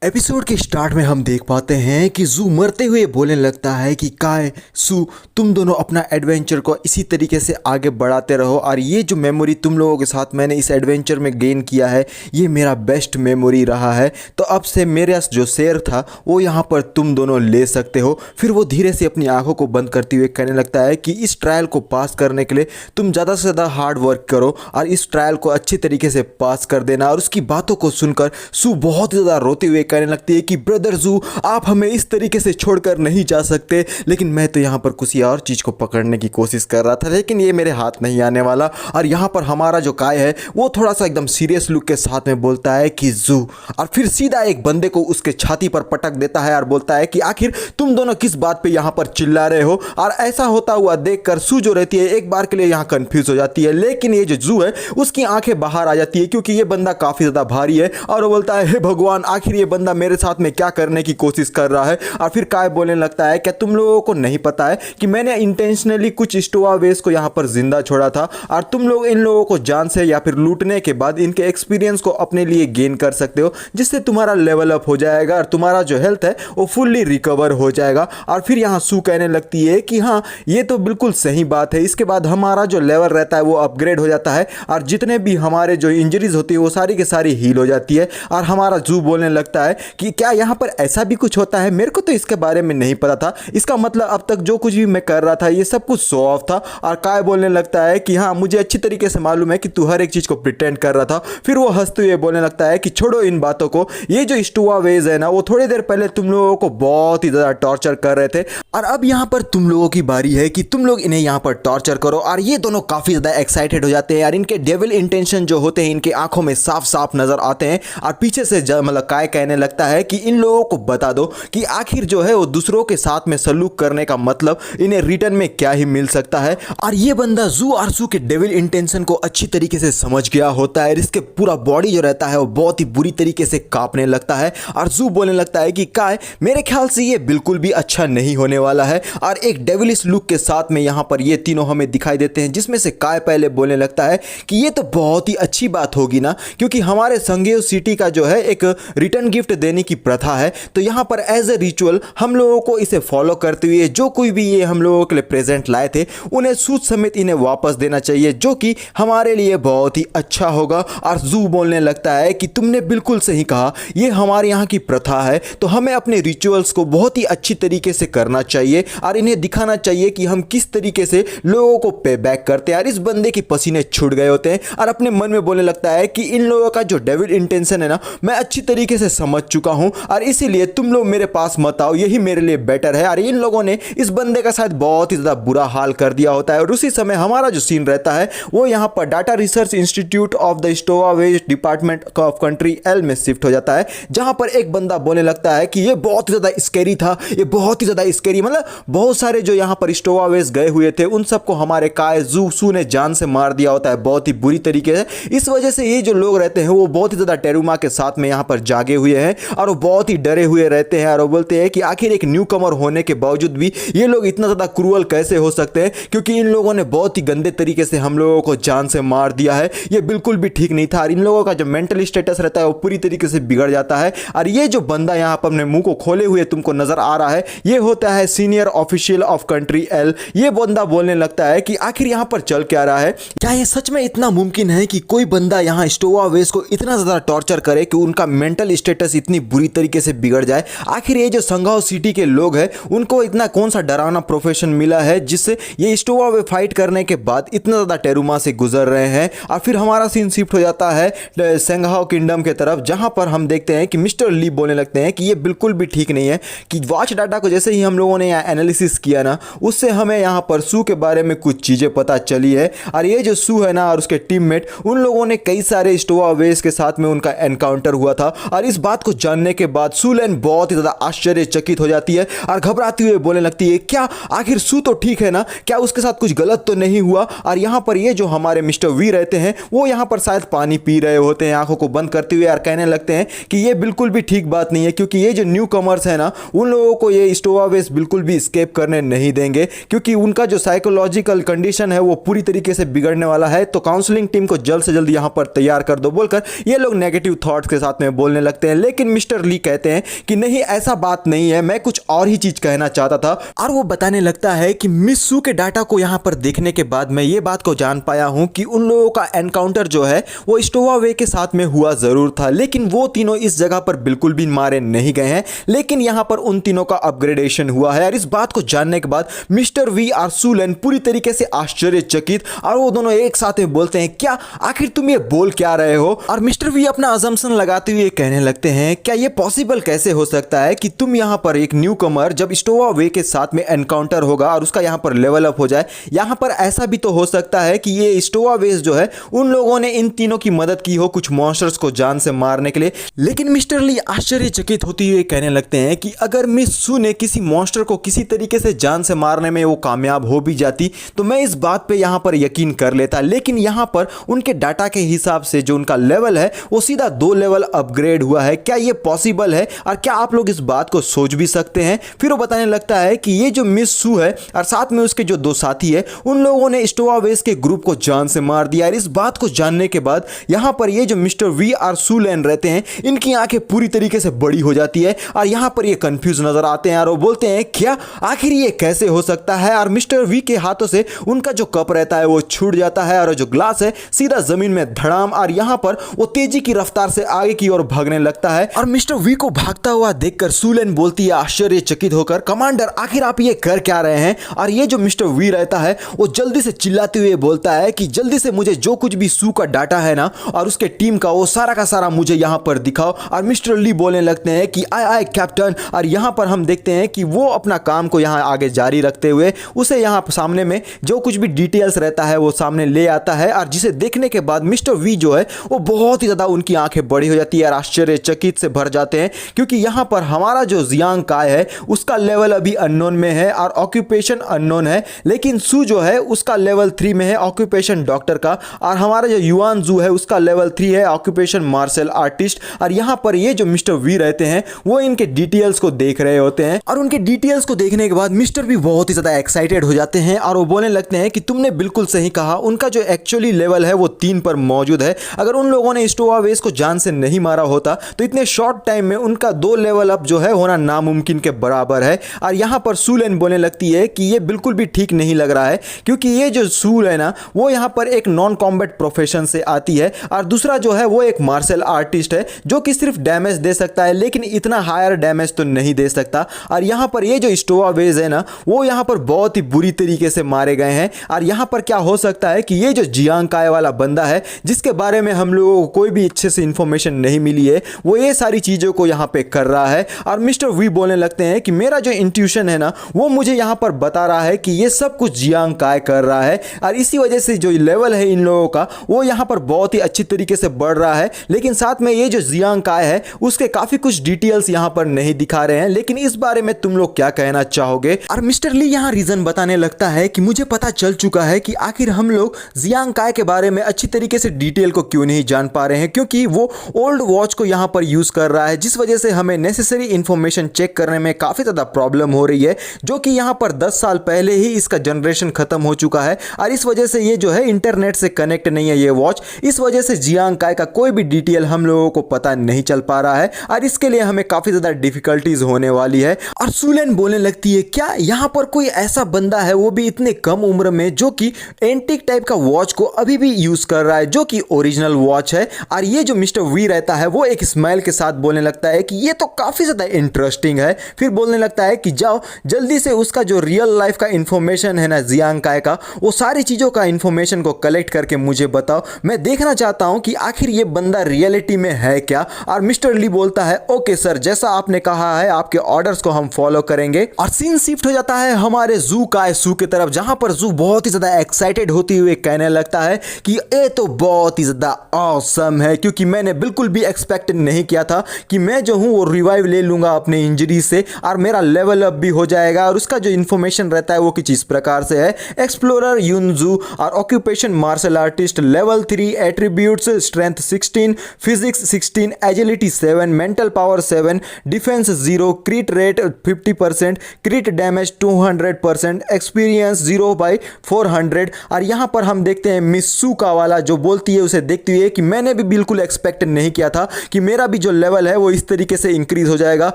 Episode के start में हम देख पाते हैं कि जू मरते हुए बोलने लगता है कि काय सू तुम दोनों अपना एडवेंचर को इसी तरीके से आगे बढ़ाते रहो और ये जो मेमोरी तुम लोगों के साथ मैंने इस एडवेंचर में गेन किया है ये मेरा बेस्ट मेमोरी रहा है। तो अब से मेरा जो शेयर था वो यहाँ पर तुम दोनों ले सकते हो। फिर वो धीरे से अपनी आंखों को बंद करते हुए कहने लगता है कि इस ट्रायल को पास करने के लिए तुम ज़्यादा से ज़्यादा हार्ड वर्क करो और इस ट्रायल को अच्छी तरीके से पास कर देना। और उसकी बातों को सुनकर सू बहुत ज़्यादा रोते हुए कहने लगती है कि ब्रदर जू आप हमें इस तरीके से छोड़कर नहीं जा सकते, लेकिन मैं तो यहाँ पर किसी और चीज़ को पकड़ने की कोशिश कर रहा था लेकिन ये मेरे हाथ नहीं आने वाला। और यहाँ पर हमारा जो काय है वो थोड़ा सा एकदम सीरियस लुक के साथ में बोलता है कि जू, और फिर सीधा एक बंदे को उसके छाती पर पटक देता है और बोलता है कि आखिर तुम दोनों किस बात पे यहाँ पर चिल्ला रहे हो। और ऐसा होता हुआ देखकर सू जो रहती है एक बार के लिए यहाँ कंफ्यूज हो जाती है, लेकिन ये जो जू है उसकी आंखें बाहर आ जाती है क्योंकि ये बंदा काफ़ी ज़्यादा भारी है और वो बोलता है हे भगवान आखिर ये बंदा मेरे साथ में क्या करने की कोशिश कर रहा है। और फिर काय बोलने लगता है क्या तुम लोगों को नहीं पता है कि मैंने इंटेंशनली कुछ स्टोवावेज को यहाँ पर जिंदा छोड़ा था और तुम लोग इन लोगों को जान से या फिर लूटने के बाद इनके एक्सपीरियंस को अपने लिए गेन कर सकते हो जिससे तुम्हारा लेवल अप हो जाएगा और तुम्हारा जो हेल्थ है वो फुल्ली रिकवर हो जाएगा। और फिर यहाँ सू कहने लगती है कि हाँ ये तो बिल्कुल सही बात है, इसके बाद हमारा जो लेवल रहता है वो अपग्रेड हो जाता है और जितने भी हमारे जो इंजरीज होती है वो सारी की सारी हील हो जाती है। और हमारा जू बोलने लगता है कि क्या यहाँ पर ऐसा भी कुछ होता है, मेरे को तो इसके बारे में नहीं पता था, इसका मतलब अब तक जो कुछ भी मैं कर रहा था ये सब कुछ शो ऑफ था। और काय बोलने लगता है कि हाँ मुझे अच्छी तरीके से मालूम है कि तू हर एक चीज़ को प्रिटेंड कर रहा था। फिर वो हंसते हुए बोलने लगता है कि छोड़ो इन बातों को, ये जो स्टोवावेज है ना वो थोड़ी देर पहले तुम लोगों को बहुत ही ज़्यादा टॉर्चर कर रहे थे और अब यहाँ पर तुम लोगों की बारी है कि तुम लोग इन्हें यहाँ पर टॉर्चर करो। और ये दोनों काफ़ी ज़्यादा एक्साइटेड हो जाते हैं और इनके डेविल इंटेंशन जो होते हैं इनके आंखों में साफ साफ नजर आते हैं। और पीछे से मतलब काय कहने लगता है कि इन लोगों को बता दो कि आखिर जो है वो दूसरों के साथ में सलूक करने का मतलब इन्हें रिटर्न में क्या ही मिल सकता है। और ये बंदा जू और सू के डेविल इंटेंशन को अच्छी तरीके से समझ गया होता है, इसके पूरा बॉडी जो रहता है वो बहुत ही बुरी तरीके से कांपने लगता है। और जू बोलने लगता है कि काय मेरे ख्याल से ये बिल्कुल भी अच्छा नहीं होने वाला है। और एक डेविलिश लुक के साथ में यहाँ पर ये तीनों हमें दिखाई देते हैं जिसमें से काय पहले बोलने लगता है कि ये तो बहुत ही अच्छी बात होगी ना, क्योंकि हमारे संगेव सिटी का जो है एक रिटर्न गिफ्ट देने की प्रथा है, तो यहाँ पर एज ए रिचुअल हम लोगों को इसे फॉलो करते हुए जो कोई भी ये हम लोगों के लिए प्रेजेंट लाए थे उन्हें सूद समेत इन्हें वापस देना चाहिए जो कि हमारे लिए बहुत ही अच्छा होगा। और जू बोलने लगता है कि तुमने बिल्कुल सही कहा, ये हमारे यहाँ की प्रथा है तो हमें अपने रिचुअल्स को बहुत ही अच्छी तरीके से करना चाहिए और इन्हें दिखाना चाहिए कि हम किस तरीके से लोगों को पे बैक करते हैं। और इस बंदे के पसीने छूट गए होते हैं और अपने मन में बोलने लगता है कि इन लोगों का जो डेविल इंटेंशन है ना मैं अच्छी तरीके से समझ चुका हूं और इसीलिए तुम लोग मेरे पास मत आओ, यही मेरे लिए बेटर है। और इन लोगों ने इस बंदे का शायद बहुत ही ज़्यादा बुरा हाल कर दिया होता है। और उसी समय हमारा जो सीन रहता है वो यहाँ पर data research institute of the stowaways department of country L में शिफ्ट हो जाता है, जहाँ पर एक बंदा बोलने लगता है कि ये बहुत ही ज़्यादा स्कैरी था, ये बहुत ही ज़्यादा स्कैरी, मतलब बहुत सारे जो यहाँ पर स्टोवावेज गए हुए थे उन सबको हमारे काय जू सू ने जान से मार दिया होता है बहुत ही बुरी तरीके से। इस वजह से ये जो लोग रहते हैं वो बहुत ही ज़्यादा टेरुमा के साथ में यहाँ पर जागे हुए हैं और वो बहुत ही डरे हुए रहते हैं और वो बोलते हैं कि आखिर एक न्यू कमर होने के बावजूद भी ये लोग इतना ज़्यादा क्रूअल कैसे हो सकते हैं, क्योंकि इन लोगों ने बहुत ही गंदे तरीके से हम लोगों को जान से मार दिया है, ये बिल्कुल भी ठीक नहीं था। और इन लोगों का जो मेंटल स्टेटस रहता है वो पूरी तरीके से बिगड़ जाता है। और ये जो बंदा यहाँ पर अपने मुंह को खोले हुए तुमको नजर आ रहा है ये होता है senior official of country L. ये बंदा बोलने लगता है कि आखिर यहाँ पर चल क्या रहा है, क्या ये सच में इतना मुमकिन है कि कोई बंदा यहाँ स्टोवावेज को इतना ज़्यादा टॉर्चर करे कि उनका मेंटल स्टेटस इतनी बुरी तरीके से बिगड़ जाए। आखिर ये जो संगाओ सिटी के लोग हैं उनको इतना कौन सा डरावना प्रोफेशन मिला है जिससे ये स्टोवावे फाइट करने के बाद इतना ज़्यादा टेरुमा से गुजर रहे हैं। और फिर हमारा सीन शिफ्ट हो जाता है सेंगहाओ किंगडम के तरफ, जहाँ पर हम देखते हैं कि मिस्टर ली बोलने लगते हैं कि ये बिल्कुल भी ठीक नहीं है कि वॉच डाटा को जैसे ही हम लोगों ने यहाँ एनालिसिस किया ना उससे हमें यहाँ पर सू के बारे में कुछ चीज़ें पता चली है। और ये जो सू है ना और उसके टीममेट उन लोगों ने कई सारे स्टोवावेज के साथ में उनका एनकाउंटर हुआ था। और इस बात को जानने के बाद सूलेन बहुत ही ज़्यादा आश्चर्यचकित हो जाती है और घबराती हुई बोलने लगती है क्या आखिर सू तो ठीक है ना, क्या उसके साथ कुछ गलत तो नहीं हुआ। और यहाँ पर ये जो हमारे मिस्टर वी रहते हैं वो यहाँ पर शायद पानी पी रहे होते हैं आंखों को बंद करते हुए और कहने लगते हैं कि ये बिल्कुल भी ठीक बात नहीं है, क्योंकि ये जो न्यू कमर्स है ना उन लोगों को ये स्टोवावेज बिल्कुल भी स्केप करने नहीं देंगे, क्योंकि उनका जो साइकोलॉजिकल कंडीशन है वो पूरी तरीके से बिगड़ने वाला है। तो काउंसलिंग टीम को जल्द से जल्द यहाँ पर तैयार कर दो बोलकर ये लोग नेगेटिव थॉट्स के साथ में बोलने लगते हैं। लेकिन मिस्टर ली कहते हैं कि नहीं, ऐसा बात नहीं है, मैं कुछ और ही चीज कहना चाहता था। और वो बताने लगता है कि मिस सू के डाटा को यहाँ पर देखने के बाद मैं ये बात को जान पाया हूँ कि उन लोगों का एनकाउंटर जो है वो स्टोवावे के साथ में हुआ जरूर था, लेकिन वो तीनों इस जगह पर बिल्कुल भी मारे नहीं गए हैं, लेकिन यहाँ पर उन तीनों का अपग्रेडेशन हुआ है। और इस बात को जानने के बाद मिस्टर वी और सुलेन पूरी तरीके से आश्चर्यचकित, और वो दोनों एक साथ में बोलते हैं, क्या आखिर तुम ये बोल क्या रहे हो? और मिस्टर वी अपना अजम्पशन लगाते हुए कहने लगते हैं, क्या ये पॉसिबल कैसे हो सकता है कि तुम यहाँ पर एक न्यू कमर जब स्टोवावे के साथ में एनकाउंटर होगा और उसका यहाँ पर लेवल अप हो जाए, यहाँ पर ऐसा भी तो हो सकता है कि ये स्टोवावेज जो है उन लोगों ने इन तीनों की मदद की हो कुछ मॉन्स्टर्स को जान से मारने के लिए। लेकिन मिस्टर ली आश्चर्यचकित होते हुए कहने लगते हैं कि अगर मिस सू ने किसी मॉन्स्टर को किसी तरीके से जान से मारने में वो कामयाब हो भी जाती तो मैं इस बात पे यहाँ पर यकीन कर लेता, लेकिन यहाँ पर उनके डाटा के हिसाब से जो उनका लेवल है वो सीधा 2 लेवल अपग्रेड हुआ है। क्या ये पॉसिबल है और क्या आप लोग इस बात को सोच भी सकते हैं? फिर वो बताने लगता है कि ये जो मिस सू है और साथ में उसके जो 2 साथी है उन लोगों ने स्टोवावेज के ग्रुप को जान से मार दिया। और इस बात को जानने के बाद यहाँ पर ये जो मिस्टर वी और सुलेन रहते हैं इनकी आंखें पूरी तरीके से बड़ी हो जाती है और यहाँ पर ये कंफ्यूज नजर आते हैं और वो बोलते हैं, क्या आखिर ये कैसे हो सकता है? और मिस्टर वी के हाथों से उनका जो कप रहता है वो छूट जाता है और जो ग्लास है सीधा जमीन में धड़ाम, और यहाँ पर वो तेजी की रफ्तार से आगे की ओर भागने लगता है। और मिस्टर वी को भागता हुआ देखकर सुलेन बोलती है आश्चर्यचकित होकर, कमांडर आखिर आप ये कर क्या रहे हैं? और ये जो मिस्टर वी रहता है वो जल्दी से चिल्लाते हुए बोलता है कि जल्दी से मुझे जो कुछ भी सू का डाटा है ना और उसके टीम का वो सारा का सारा मुझे यहाँ पर दिखाओ। और मिस्टर ली बोलने लगते हैं कि आय आय कैप्टन। और यहाँ पर हम देखते हैं कि वो अपना काम को यहाँ आगे जारी रखते हुए उसे यहाँ सामने में जो कुछ भी डिटेल्स रहता है वो सामने ले आता है, और जिसे देखने के बाद मिस्टर वी जो है वो बहुत ही ज़्यादा उनकी आंखें बड़ी हो जाती है और आश्चर्यचकित से भर जाते हैं, क्योंकि यहाँ पर हमारा जो जियांग काय है उसका लेवल अभी अननोन में है और ऑक्यूपेशन अननोन है, लेकिन सू जो है उसका लेवल 3 में है ऑक्यूपेशन डॉक्टर का, और हमारा जो युआन जू है उसका लेवल 3 है ऑक्यूपेशन मार्शल आर्टिस्ट। और यहाँ पर ये जो मिस्टर वी रहते हैं वो इनके डिटेल्स को देख रहे होते हैं, और उनके डिटेल्स को देखने के बाद मिस्टर वी बहुत ही ज़्यादा एक्साइटेड हो जाते हैं और वो बोलने लगते हैं कि तुमने बिल्कुल सही कहा, उनका जो एक्चुअली लेवल है वो 3 पर मौजूद है। अगर उन लोगों ने स्टोवावेज को जान से नहीं मारा होता तो इतने शॉर्ट टाइम में उनका 2 लेवल अप जो है होना नामुमकिन के बराबर है। और यहाँ पर सुलेन बोलने लगती है कि ये बिल्कुल भी ठीक नहीं लग रहा है, क्योंकि ये जो सूल है ना वो यहाँ पर एक नॉन कॉम्बैट प्रोफेशन से आती है, और दूसरा जो है वो एक मार्शल आर्टिस्ट है जो कि सिर्फ डैमेज दे सकता है लेकिन इतना हायर डैमेज तो नहीं दे सकता। और यहाँ पर ये जो स्टोवावेज है ना वो यहाँ पर बहुत ही बुरी तरीके से मारे गए हैं। और यहाँ पर क्या हो सकता है कि ये जो जियांग काय वाला बंदा है जिसके बारे में हम लोगों को कोई भी अच्छे से इंफॉर्मेशन नहीं मिली है वो ये सारी चीज़ों को यहाँ पे कर रहा है। और मिस्टर वी बोलने लगते हैं कि मेरा जो इंट्यूशन है ना वो मुझे यहाँ पर बता रहा है कि ये सब कुछ जियांग काय कर रहा है, और इसी वजह से जो लेवल है इन लोगों का वो यहाँ पर बहुत ही अच्छी तरीके से बढ़ रहा है। लेकिन साथ में ये जो जियांग काय है उसके काफ़ी कुछ डिटेल्स यहाँ पर नहीं दिखा रहे हैं, लेकिन इस बारे में तुम लोग क्या कहना चाहोगे? और मिस्टर ली यहाँ रीज़न बताने लगता है कि मुझे पता चल चुका है कि आखिर हम लोग जियांग काय के बारे में अच्छी तरीके से डिटेल को क्यों नहीं जान पा रहे हैं, क्योंकि वो ओल्ड वॉच को यहाँ पर यूज़ कर रहा है, जिस वजह से हमें नेसेसरी इंफॉर्मेशन चेक करने में काफ़ी ज़्यादा प्रॉब्लम हो रही है, जो कि यहाँ पर 10 साल पहले ही इसका जनरेशन ख़त्म हो चुका है। और इस वजह से ये जो है इंटरनेट से कनेक्ट नहीं है ये वॉच, इस वजह से जियांग काय का कोई भी डिटेल हम लोगों को पता नहीं चल पा रहा है, और इसके लिए हमें काफ़ी ज़्यादा डिफिकल्टीज होने वाली है। और सुलेन बोलने लगती है, क्या यहाँ पर कोई ऐसा बंदा है वो भी इतने कम उम्र में जो कि एंटीक टाइप का वॉच को अभी भी यूज़ कर रहा है जो कि ओरिजिनल वॉच है? और ये जो मिस्टर वी रहता है वो एक स्माइल के साथ बोलने लगता है कि ये तो काफ़ी ज़्यादा इंटरेस्टिंग है। फिर बोलने लगता है कि जाओ जल्दी से उसका जो रियल लाइफ का इंफॉर्मेशन है ना जियांग काय का, वो सारी चीज़ों का इंफॉर्मेशन को कलेक्ट करके मुझे बताओ, मैं देखना चाहता हूँ कि आखिर ये बंदा रियलिटी में है क्या। और मिस्टर ली बोलता है, ओके सर, जैसा आपने कहा है आपके ऑर्डर्स को हम फॉलो करेंगे। और सीन शिफ्ट हो जाता है हमारे जू काय सू की तरफ, जहां पर जू बहुत ही ज़्यादा एक्साइटेड होते हुए कहने लगता है कि ये तो बहुत ही ज़्यादा ऑसम है, क्योंकि मैंने बिल्कुल भी एक्सपेक्ट नहीं किया था कि मैं जो हूँ वो रिवाइव ले लूँगा अपने इंजरी से और मेरा लेवल अप भी हो जाएगा। और उसका जो इन्फॉर्मेशन रहता है वो कुछ इस प्रकार से है, एक्सप्लोरर युनजू और occupation martial artist, level 3, attributes strength 16, physics 16, agility 7, mental power 7, defence 0, crit rate 50%, crit damage 200%, experience 0/400। और यहाँ पर हम देखते हैं मिस सू का वाला जो बोलती है उसे देखते हुए कि मैंने भी बिल्कुल एक्सपेक्ट नहीं किया था कि मेरा भी जो लेवल है वो इस तरीके से इंक्रीज हो जाएगा।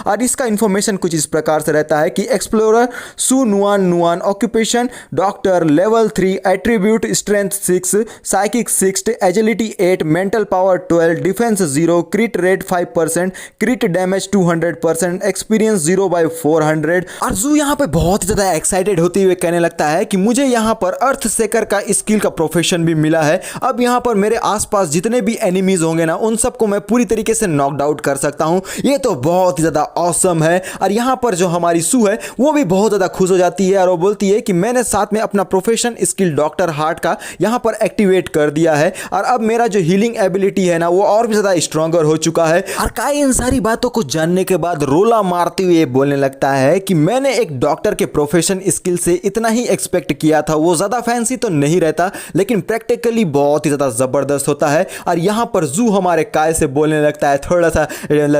और इसका इन्फॉर्मेशन कुछ इस प्रकार से रहता है कि explorer Su Nuan Nuan, occupation doctor, level 3, attribute strength 6, psychic 6, agility 8, mental power 12, defence 0, crit rate 5%, crit damage 200%, experience 0/400। और जू यहाँ पे बहुत ही ज्यादा एक्साइटेड होते हुए कहने लगता है कि मुझे यहाँ पर अर्थ सेकर का स्किल का प्रोफेशन भी मिला है। अब यहाँ पर मेरे आसपास जितने भी एनिमीज होंगे ना उन सबको मैं पूरी तरीके से नॉकड आउट कर सकता हूँ। ये तो बहुत ही ज्यादा ऑसम है। और यहाँ पर जो हमारी सू है वो भी बहुत ज्यादा खुश हो जाती है और वो बोलती है कि मैंने साथ में अपना प्रोफेशन स्किल डॉक्टर हार्ट का यहाँ पर एक्टिवेट कर दिया है और अब मेरा जो हीलिंग एबिलिटी है ना वो और भी ज्यादा स्ट्रॉन्गर हो चुका है। और काई इन सारी बातों को जानने के बाद रोला मारते हुए बोलने लगता है कि मैंने एक डॉक्टर के प्रोफेशन स्किल से इतना ही एक्सपेक्ट किया था। वो ज्यादा फैंसी तो नहीं रहता लेकिन प्रैक्टिकली बहुत ही ज्यादा जबरदस्त होता है। और यहाँ पर जू हमारे काय से बोलने लगता है थोड़ा सा